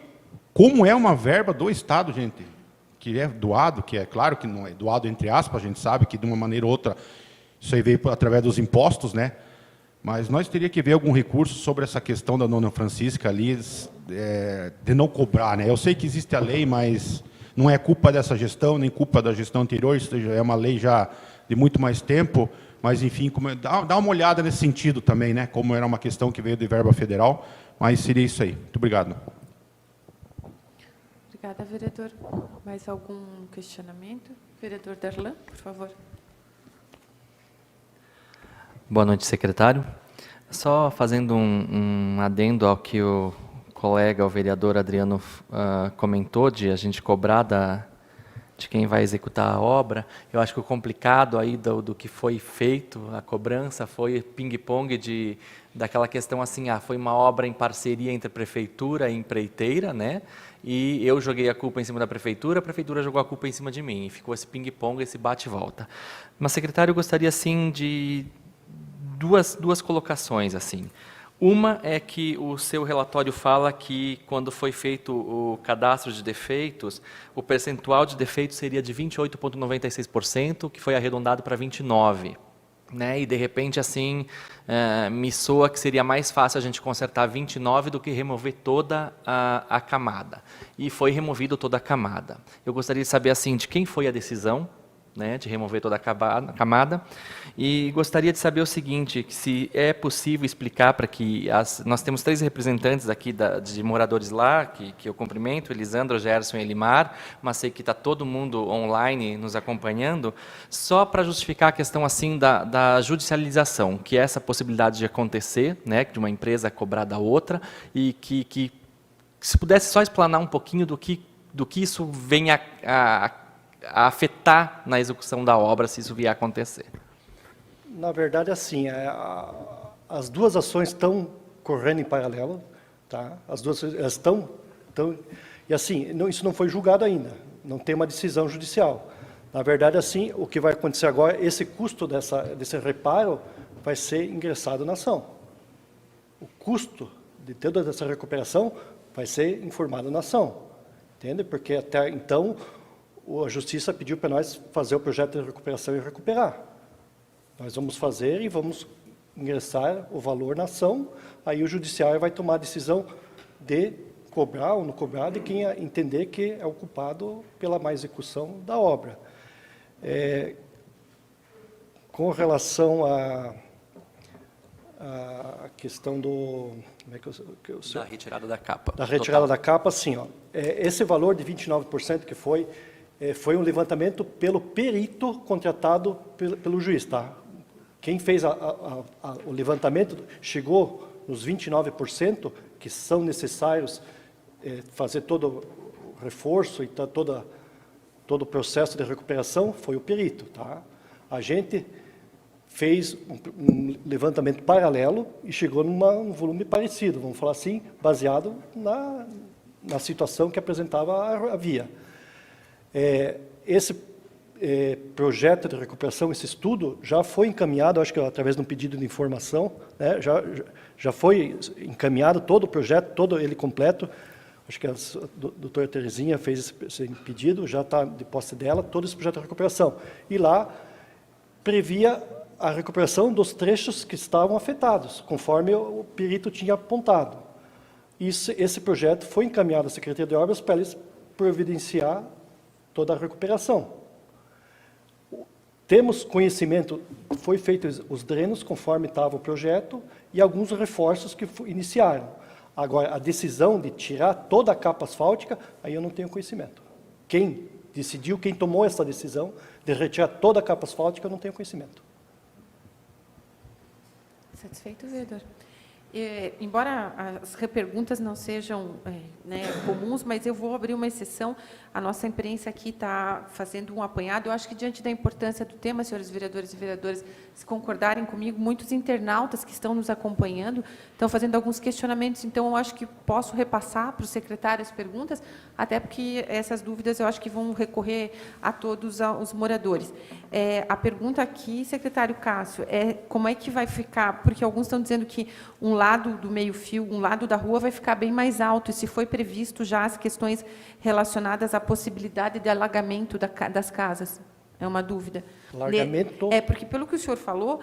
como é uma verba do Estado, gente, que é doado, que é claro que não é doado entre aspas, a gente sabe que de uma maneira ou outra, isso aí veio através dos impostos, né? Mas nós teríamos que ver algum recurso sobre essa questão da dona Francisca ali, de não cobrar, né? Eu sei que existe a lei, mas Não é culpa dessa gestão, nem culpa da gestão anterior, isso já é uma lei já de muito mais tempo, mas, enfim, dá uma olhada nesse sentido também, né? Como era uma questão que veio de verba federal, mas seria isso aí. Muito obrigado. Obrigada, vereador. Mais algum questionamento? Vereador Darlan, por favor. Boa noite, secretário. Só fazendo um adendo ao que o colega, o vereador Adriano, comentou, de a gente cobrar de quem vai executar a obra. Eu acho que o complicado aí do que foi feito, a cobrança, foi ping-pong daquela questão assim, foi uma obra em parceria entre a prefeitura e empreiteira, né? E eu joguei a culpa em cima da prefeitura, a prefeitura jogou a culpa em cima de mim, e ficou esse ping-pong, esse bate-volta. Mas, secretário, eu gostaria, assim, de duas colocações, assim. Uma é que o seu relatório fala que, quando foi feito o cadastro de defeitos, o percentual de defeitos seria de 28,96%, que foi arredondado para 29%. Né? E, de repente, assim, me soa que seria mais fácil a gente consertar 29 do que remover toda a camada. E foi removido toda a camada. Eu gostaria de saber, assim, de quem foi a decisão, né, de remover toda a camada, e gostaria de saber o seguinte, que se é possível explicar para que nós temos 3 representantes aqui de moradores lá, que eu cumprimento, Elisandro, Gerson e Elimar, mas sei que está todo mundo online nos acompanhando, só para justificar a questão assim da judicialização, que é essa possibilidade de acontecer, né, de uma empresa cobrar da outra, e que se pudesse só explanar um pouquinho do que isso vem a afetar na execução da obra, se isso vier a acontecer. Na verdade, assim, as duas ações estão correndo em paralelo, tá? As duas estão e assim, isso não foi julgado ainda, não tem uma decisão judicial. Na verdade, assim, o que vai acontecer agora, esse custo desse reparo vai ser ingressado na ação. O custo de toda essa recuperação vai ser informado na ação, entende? Porque até então a Justiça pediu para nós fazer o projeto de recuperação e recuperar. Nós vamos fazer e vamos ingressar o valor na ação, aí o Judiciário vai tomar a decisão de cobrar ou não cobrar, de quem entender que é o culpado pela má execução da obra. Com relação à questão do... Como é que eu Da retirada da capa. Da retirada da capa, sim. Esse valor de 29% que foi um levantamento pelo perito contratado pelo juiz, tá? Quem fez o levantamento chegou nos 29% que são necessários fazer todo o reforço e todo o processo de recuperação, foi o perito, tá? A gente fez um levantamento paralelo e chegou num volume parecido, vamos falar assim, baseado na situação que apresentava a via. Esse projeto de recuperação, esse estudo, já foi encaminhado, acho que através de um pedido de informação, né, já foi encaminhado todo o projeto, todo ele completo. Acho que a doutora Terezinha fez esse pedido, já está de posse dela, todo esse projeto de recuperação. E lá previa a recuperação dos trechos que estavam afetados, conforme o perito tinha apontado. Esse projeto foi encaminhado à Secretaria de Obras para eles providenciar toda a recuperação. Temos conhecimento, foi feito os drenos conforme estava o projeto e alguns reforços que iniciaram. Agora, a decisão de tirar toda a capa asfáltica, aí eu não tenho conhecimento. Quem decidiu, quem tomou essa decisão de retirar toda a capa asfáltica, eu não tenho conhecimento. Satisfeito, vereador? Embora as reperguntas não sejam comuns, mas eu vou abrir uma exceção. A nossa imprensa aqui está fazendo um apanhado. Eu acho que, diante da importância do tema, senhores vereadores e vereadoras, se concordarem comigo, muitos internautas que estão nos acompanhando estão fazendo alguns questionamentos. Então, eu acho que posso repassar para o secretário as perguntas, até porque essas dúvidas eu acho que vão recorrer a todos os moradores. A pergunta aqui, secretário Cássio, é como é que vai ficar, porque alguns estão dizendo que um lado do meio-fio, um lado da rua vai ficar bem mais alto, e se foi previsto já as questões relacionadas à possibilidade de alagamento das casas. É uma dúvida. Largamento. É, porque pelo que o senhor falou,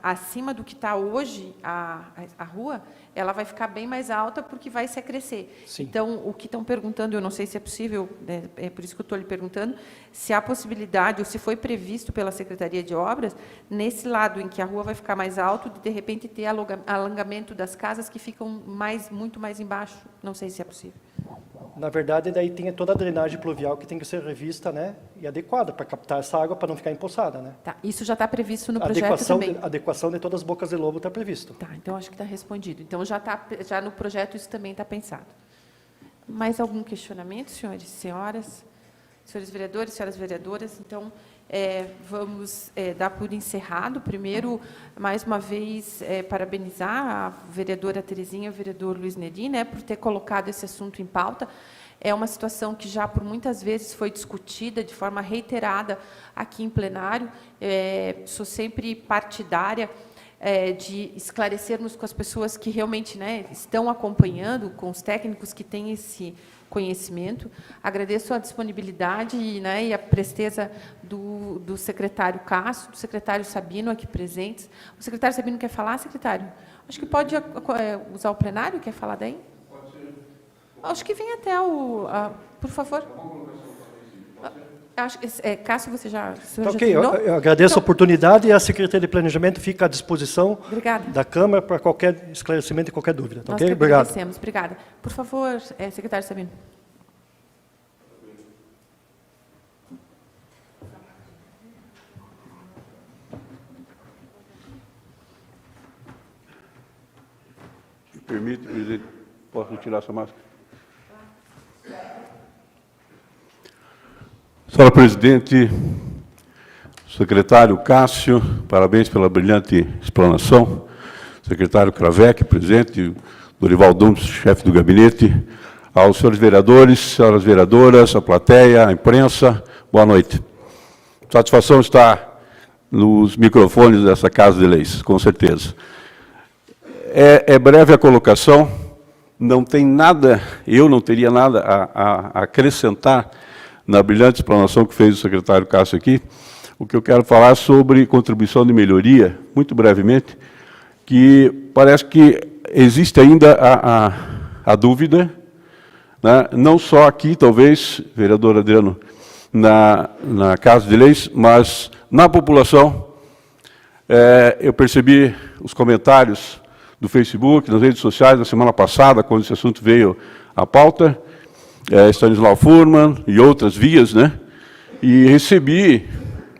acima do que está hoje a rua, ela vai ficar bem mais alta porque vai se acrescer. Sim. Então, o que estão perguntando, eu não sei se é possível, é por isso que eu estou lhe perguntando, se há possibilidade, ou se foi previsto pela Secretaria de Obras, nesse lado em que a rua vai ficar mais alto, de repente ter alongamento das casas que ficam muito mais embaixo. Não sei se é possível. Na verdade, daí tem toda a drenagem pluvial que tem que ser revista, né, e adequada para captar essa água para não ficar empoçada, né? Tá, isso já está previsto no projeto também. A adequação de todas as bocas de lobo está previsto. Tá, então acho que está respondido. Então já no projeto isso também está pensado. Mais algum questionamento, senhores, senhoras, senhores vereadores, senhoras vereadoras? Então vamos dar por encerrado. Primeiro, mais uma vez, parabenizar a vereadora Terezinha e o vereador Luiz Neri, né, por ter colocado esse assunto em pauta. É uma situação que já por muitas vezes foi discutida de forma reiterada aqui em plenário. Sou sempre partidária de esclarecermos com as pessoas que realmente, né, estão acompanhando, com os técnicos que têm esse conhecimento. Agradeço a disponibilidade, né, e a presteza do secretário Cássio, do secretário Sabino aqui presentes. O secretário Sabino quer falar, secretário? Acho que pode usar o plenário, quer falar daí? Pode ser. Acho que vem até por favor. Acho que, Cássio, você já Ok, terminou? eu agradeço a oportunidade e a Secretaria de Planejamento fica à disposição da Câmara para qualquer esclarecimento e qualquer dúvida. Tá, Nós ok? Obrigado. Agradecemos. Obrigada. Por favor, secretário Sabino. Me permite, presidente, posso tirar essa máscara? Senhora presidente, secretário Cássio, parabéns pela brilhante explanação. Secretário Cravec, presente, Dorival Dumes, chefe do gabinete, aos senhores vereadores, senhoras vereadoras, a plateia, a imprensa, boa noite. Satisfação estar nos microfones dessa Casa de Leis, com certeza. É breve a colocação, não tem nada, eu não teria nada a acrescentar na brilhante explanação que fez o secretário Cássio aqui. O que eu quero falar sobre contribuição de melhoria, muito brevemente, que parece que existe ainda a dúvida, né, não só aqui, talvez, vereador Adriano, na Casa de Leis, mas na população. Eu percebi os comentários do Facebook, nas redes sociais, na semana passada, quando esse assunto veio à pauta, Stanislau Furman e outras vias, né? E recebi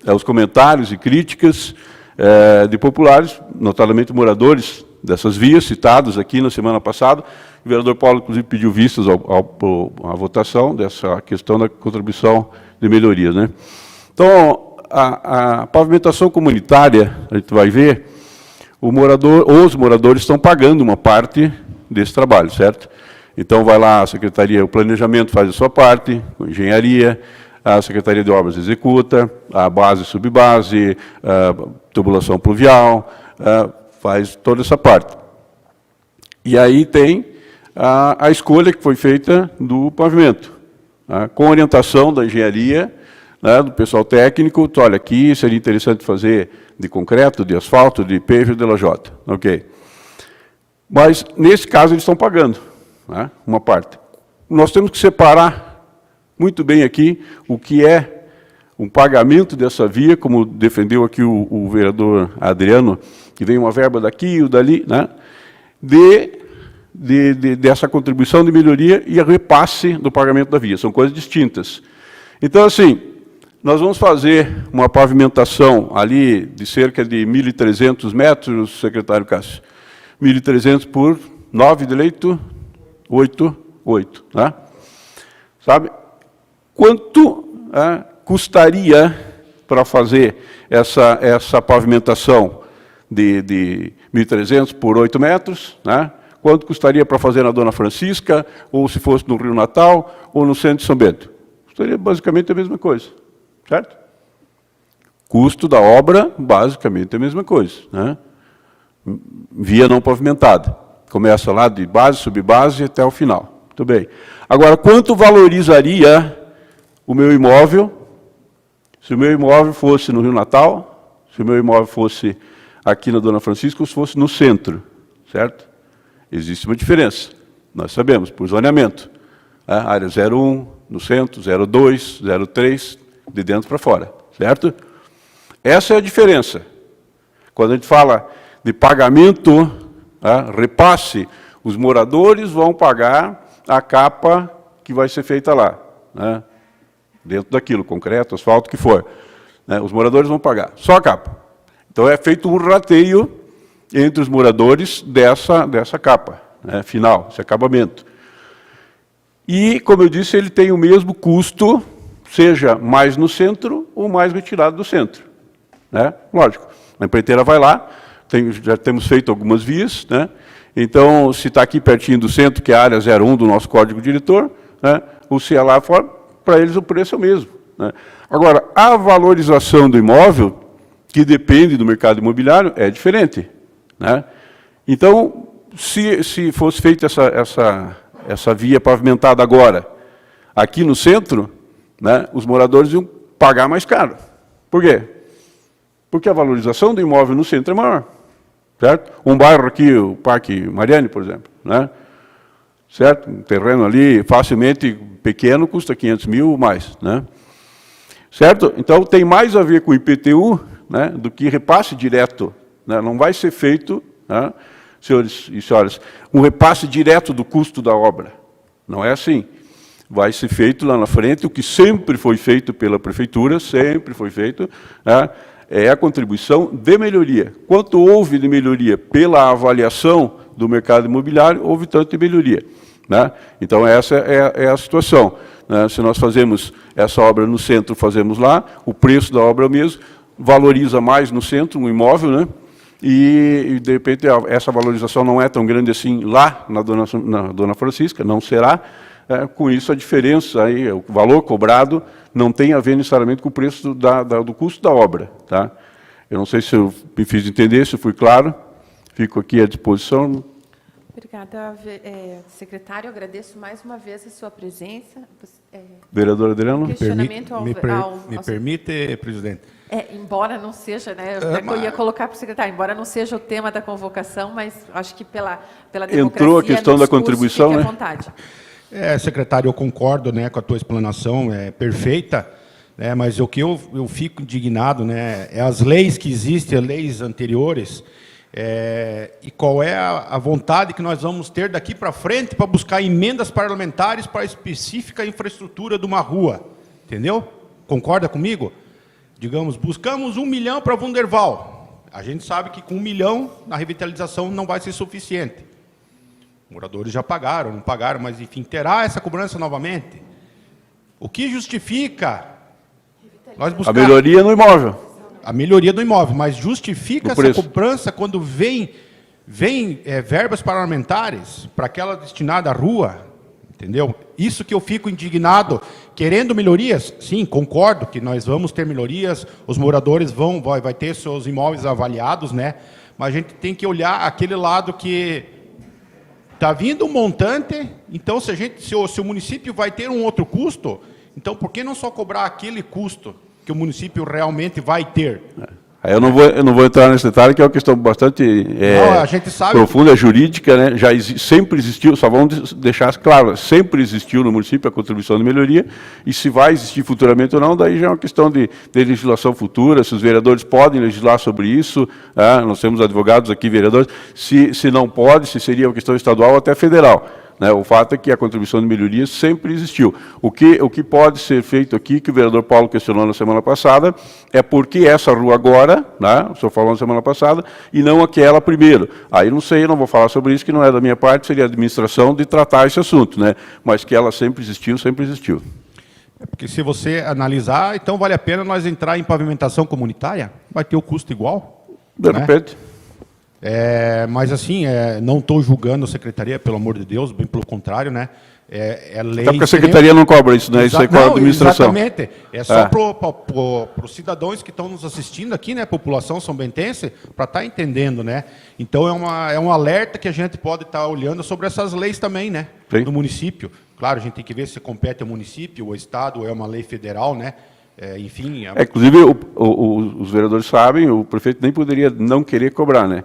os comentários e críticas de populares, notadamente moradores dessas vias citadas aqui na semana passada. O vereador Paulo, inclusive, pediu vistas à votação dessa questão da contribuição de melhorias, né? Então, a pavimentação comunitária, a gente vai ver, os moradores estão pagando uma parte desse trabalho, certo? Então, vai lá a Secretaria, o Planejamento faz a sua parte, a Engenharia, a Secretaria de Obras executa, a base, subbase, a tubulação pluvial, faz toda essa parte. E aí tem a escolha que foi feita do pavimento, com orientação da engenharia, né, do pessoal técnico. Olha, aqui seria interessante fazer de concreto, de asfalto, de PV ou de lajota. Ok. Mas, nesse caso, eles estão pagando, né, uma parte. Nós temos que separar muito bem aqui o que é um pagamento dessa via, como defendeu aqui o vereador Adriano, que vem uma verba daqui ou dali, né, dessa contribuição de melhoria e a repasse do pagamento da via. São coisas distintas. Então, assim, nós vamos fazer uma pavimentação ali de cerca de 1.300 metros, secretário Cássio. 1.300 por 9 de leito, 8, né? Sabe? Quanto custaria para fazer essa pavimentação de 1.300 por 8 metros, né? Quanto custaria para fazer na Dona Francisca, ou se fosse no Rio Natal, ou no centro de São Bento? Custaria basicamente a mesma coisa, certo? Custo da obra, basicamente a mesma coisa, né? Via não pavimentada. Começa lá de base, subbase até o final. Muito bem. Agora, quanto valorizaria o meu imóvel Se o meu imóvel fosse no Rio Natal, se o meu imóvel fosse aqui na Dona Francisca, ou se fosse no centro, certo? Existe uma diferença, nós sabemos, por zoneamento. Área 01, no centro, 02, 03, de dentro para fora, certo? Essa é a diferença. Quando a gente fala de pagamento, repasse, os moradores vão pagar a capa que vai ser feita lá, né? Dentro daquilo, concreto, asfalto, o que for. Né? Os moradores vão pagar, só a capa. Então é feito um rateio entre os moradores dessa capa, né? Final, esse acabamento. E, como eu disse, ele tem o mesmo custo, seja mais no centro ou mais retirado do centro. Né? Lógico, a empreiteira vai lá, já temos feito algumas vias, né? Então, se está aqui pertinho do centro, que é a área 01 do nosso código diretor, né? Ou se é lá fora, para eles o preço é o mesmo. Né? Agora, a valorização do imóvel, que depende do mercado imobiliário, é diferente. Né? Então, se fosse feita essa via pavimentada agora, aqui no centro, né, os moradores iam pagar mais caro. Por quê? Porque a valorização do imóvel no centro é maior. Certo? Um bairro aqui, o Parque Mariane, por exemplo, né? Certo? Um terreno ali, facilmente pequeno, custa 500 mil ou mais. Né? Certo? Então, tem mais a ver com o IPTU, né, do que repasse direto. Né? Não vai ser feito, né, senhores e senhoras, um repasse direto do custo da obra. Não é assim. Vai ser feito lá na frente, o que sempre foi feito pela prefeitura, sempre foi feito, né, é a contribuição de melhoria. Quanto houve de melhoria pela avaliação do mercado imobiliário, houve tanto de melhoria. Né? Então, essa é a situação. Né? Se nós fazemos essa obra no centro, fazemos lá, o preço da obra é o mesmo, valoriza mais no centro um imóvel, né? E, de repente, essa valorização não é tão grande assim lá na Dona Francisca, não será. Com isso, a diferença, aí, o valor cobrado, não tem a ver necessariamente com o preço do custo da obra. Tá? Eu não sei se eu me fiz entender, se fui claro. Fico aqui à disposição. Obrigada, secretário. Agradeço mais uma vez a sua presença. Vereador Adriano? Questionamento Me permite, presidente? Embora não seja, né, eu ia colocar para o secretário, embora não seja o tema da convocação, mas acho que pela democracia... Entrou a questão da contribuição, fique né? à vontade. Secretário, eu concordo, né, com a tua explanação, é perfeita, né, mas o que eu fico indignado, né, é as leis que existem, as leis anteriores, e qual é a vontade que nós vamos ter daqui para frente para buscar emendas parlamentares para a específica infraestrutura de uma rua, entendeu? Concorda comigo? Digamos, buscamos 1 milhão para Wunderval. A gente sabe que com 1 milhão na revitalização não vai ser suficiente. Moradores já pagaram, não pagaram, mas, enfim, terá essa cobrança novamente. O que justifica nós buscar... A melhoria no imóvel. A melhoria do imóvel, mas justifica essa cobrança quando vem verbas parlamentares para aquela destinada à rua, entendeu? Isso que eu fico indignado, querendo melhorias, sim, concordo que nós vamos ter melhorias, os moradores vai ter seus imóveis avaliados, né? Mas a gente tem que olhar aquele lado que está vindo um montante, então se o município vai ter um outro custo, então por que não só cobrar aquele custo que o município realmente vai ter? Eu não vou entrar nesse detalhe, que é uma questão bastante a gente sabe profunda, jurídica, né? Sempre existiu, só vamos deixar claro, sempre existiu no município a contribuição de melhoria, e se vai existir futuramente ou não, daí já é uma questão de legislação futura, se os vereadores podem legislar sobre isso, nós temos advogados aqui, vereadores, se não pode, se seria uma questão estadual ou até federal. Né? O fato é que a contribuição de melhoria sempre existiu. O que pode ser feito aqui, que o vereador Paulo questionou na semana passada, é por que essa rua agora, né? O senhor falou na semana passada, e não aquela primeiro. Aí não sei, não vou falar sobre isso, que não é da minha parte, seria a administração de tratar esse assunto, né? Mas que ela sempre existiu, sempre existiu. Porque se você analisar, então vale a pena nós entrar em pavimentação comunitária? Vai ter o custo igual? De repente. Mas assim, não estou julgando a secretaria, pelo amor de Deus, bem pelo contrário, né? Lei. Até porque a secretaria não cobra isso, né? Isso aí cobra a administração. Exatamente. É só para os cidadãos que estão nos assistindo aqui, né? População são-bentense, para estar entendendo, né? Então é um alerta que a gente pode estar olhando sobre essas leis também, né? Sim. Do município. Claro, a gente tem que ver se compete ao município, ao estado, ou é uma lei federal, né? enfim... Inclusive, os vereadores sabem, o prefeito nem poderia não querer cobrar, né?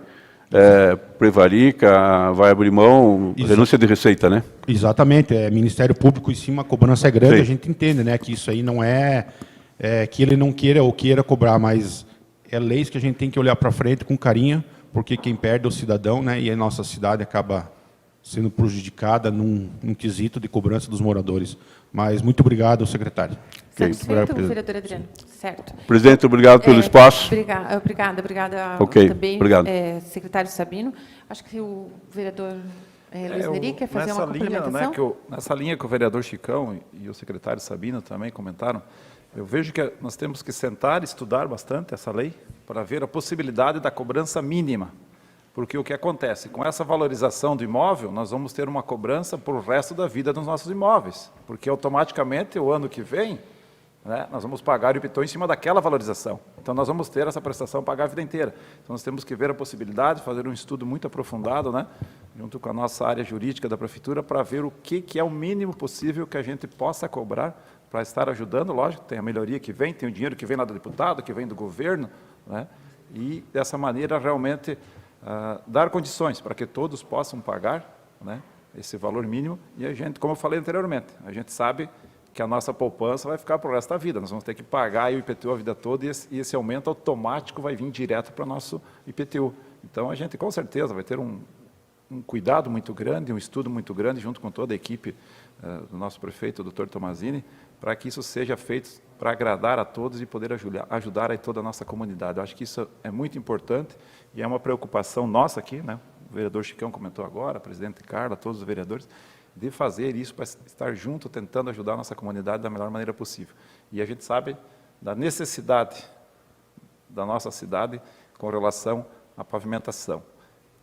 Prevarica, vai abrir mão, renúncia de receita, né? Exatamente, Ministério Público em cima, a cobrança é grande, Sim. a gente entende, né, que isso aí não é que ele não queira ou queira cobrar, mas é leis que a gente tem que olhar para frente com carinho, porque quem perde é o cidadão, né, e a nossa cidade acaba sendo prejudicada num quesito de cobrança dos moradores. Mas muito obrigado, secretário. Satisfeito, vereador Adriano? Certo. Presidente, obrigado pelo espaço. Obrigada Ok, também, obrigado. secretário Sabino. Acho que o vereador Luiz Neri quer fazer uma complementação? Nessa linha que o vereador Chicão e o secretário Sabino também comentaram, eu vejo que nós temos que sentar e estudar bastante essa lei para ver a possibilidade da cobrança mínima. Porque o que acontece? Com essa valorização do imóvel, nós vamos ter uma cobrança por o resto da vida dos nossos imóveis. Porque automaticamente, o ano que vem, né, nós vamos pagar o IPTU em cima daquela valorização. Então, nós vamos ter essa prestação pagar a vida inteira. Então, nós temos que ver a possibilidade, fazer um estudo muito aprofundado, né, junto com a nossa área jurídica da Prefeitura, para ver o que é o mínimo possível que a gente possa cobrar para estar ajudando. Lógico, tem a melhoria que vem, tem o dinheiro que vem lá do deputado, que vem do governo, né, e dessa maneira realmente dar condições para que todos possam pagar, né, esse valor mínimo. E a gente, como eu falei anteriormente, a gente sabe que a nossa poupança vai ficar para o resto da vida. Nós vamos ter que pagar o IPTU a vida toda e esse aumento automático vai vir direto para o nosso IPTU. Então, a gente, com certeza, vai ter um cuidado muito grande, um estudo muito grande, junto com toda a equipe do nosso prefeito, o doutor Tomazini, para que isso seja feito para agradar a todos e poder ajudar a toda a nossa comunidade. Eu acho que isso é muito importante e é uma preocupação nossa aqui, né? O vereador Chicão comentou agora, a presidente Carla, todos os vereadores, de fazer isso para estar junto, tentando ajudar a nossa comunidade da melhor maneira possível. E a gente sabe da necessidade da nossa cidade com relação à pavimentação.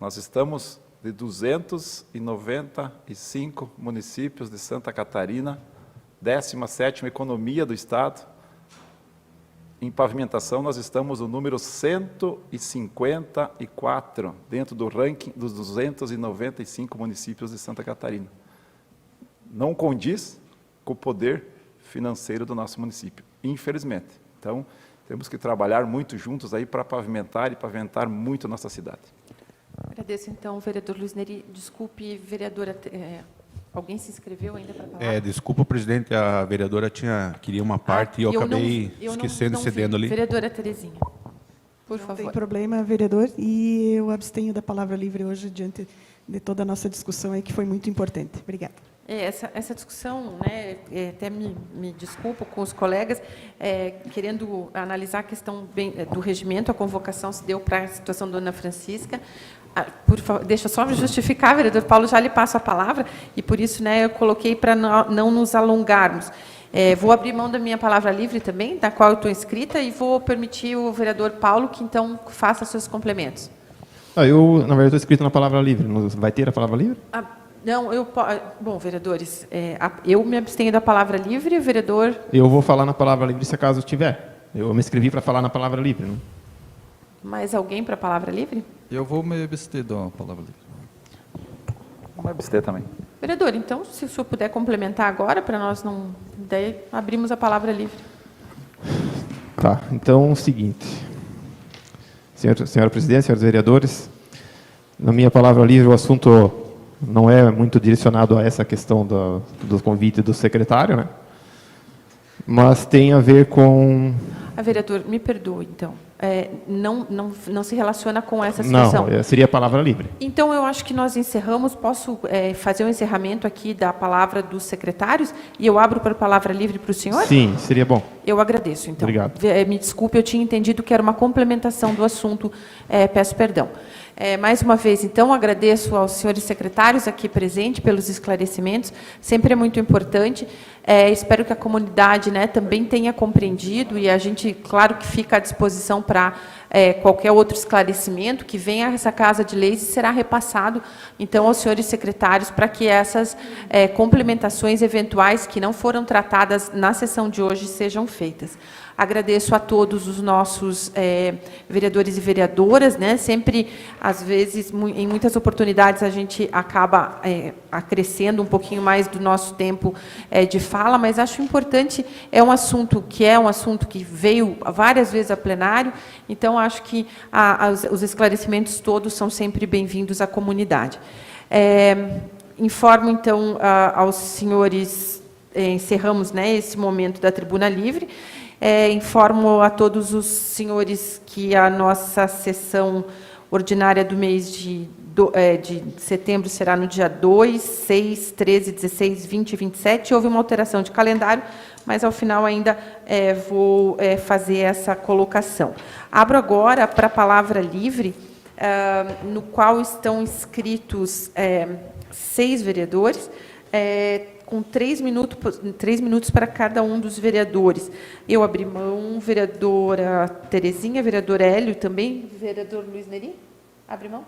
Nós estamos de 295 municípios de Santa Catarina, 17ª economia do Estado. Em pavimentação, nós estamos no número 154 dentro do ranking dos 295 municípios de Santa Catarina. Não condiz com o poder financeiro do nosso município, infelizmente. Então, temos que trabalhar muito juntos aí para pavimentar e pavimentar muito a nossa cidade. Agradeço, então, vereador Luiz Neri. Desculpe, vereadora, alguém se inscreveu ainda para falar? Desculpa, presidente, a vereadora queria uma parte e eu acabei esquecendo e cedendo ali. Vereadora Terezinha, por Não favor. tem problema, vereador, e eu abstenho da palavra livre hoje diante de toda a nossa discussão aí, que foi muito importante. Obrigada. Essa discussão, né, até me desculpo com os colegas, querendo analisar a questão do regimento, a convocação se deu para a situação da Dona Francisca. Por favor, deixa só me justificar, vereador Paulo, já lhe passo a palavra, e por isso, né, eu coloquei para não nos alongarmos. Vou abrir mão da minha palavra livre também, da qual eu estou inscrita, e vou permitir o vereador Paulo que, então, faça seus complementos. Eu, na verdade, estou inscrito na palavra livre. Vai ter a palavra livre? Não, bom, vereadores, eu me abstenho da palavra livre, vereador... Eu vou falar na palavra livre se acaso tiver. Eu me inscrevi para falar na palavra livre. Não? Mais alguém para a palavra livre? Eu vou me abster da palavra livre. Vamos abster também. Vereador, então, se o senhor puder complementar agora, para nós não... Daí abrimos a palavra livre. Tá, então, o seguinte. Senhora presidente, senhores vereadores, na minha palavra livre, o assunto não é muito direcionado a essa questão do convite do secretário, né? Mas tem a ver com... Vereador, me perdoe, então. Não se relaciona com essa situação. Não, seria a palavra livre. Então, eu acho que nós encerramos. Posso fazer o encerramento aqui da palavra dos secretários e eu abro para a palavra livre para o senhor? Sim, seria bom. Eu agradeço, então. Obrigado. Me desculpe, eu tinha entendido que era uma complementação do assunto. Peço perdão. Mais uma vez, então, agradeço aos senhores secretários aqui presentes pelos esclarecimentos. Sempre é muito importante. Espero que a comunidade, né, também tenha compreendido e a gente, claro, que fica à disposição para qualquer outro esclarecimento, que venha a essa Casa de Leis e será repassado, então, aos senhores secretários, para que essas complementações eventuais que não foram tratadas na sessão de hoje sejam feitas. Agradeço a todos os nossos vereadores e vereadoras, né? Sempre, às vezes, em muitas oportunidades, a gente acaba acrescendo um pouquinho mais do nosso tempo de fala, mas acho importante, é um assunto que veio várias vezes a plenário, então acho que os esclarecimentos todos são sempre bem-vindos à comunidade. Informo, então, aos senhores, encerramos, né, esse momento da tribuna livre. Informo a todos os senhores que a nossa sessão ordinária do mês de setembro será no dia 2, 6, 13, 16, 20 e 27. Houve uma alteração de calendário, mas, ao final, ainda vou fazer essa colocação. Abro agora para a palavra livre, no qual estão inscritos 6 vereadores, com 3 minutos para cada um dos vereadores. Eu abri mão, vereadora Terezinha, vereador Hélio também, vereador Luiz Neri, abre mão.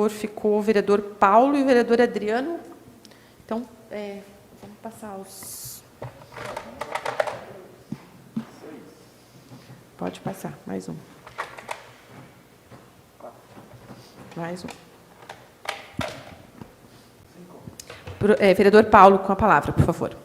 Ficou o vereador Paulo e o vereador Adriano. Então, vamos passar os... Pode passar, mais um. Mais um. Vereador Paulo, com a palavra, por favor.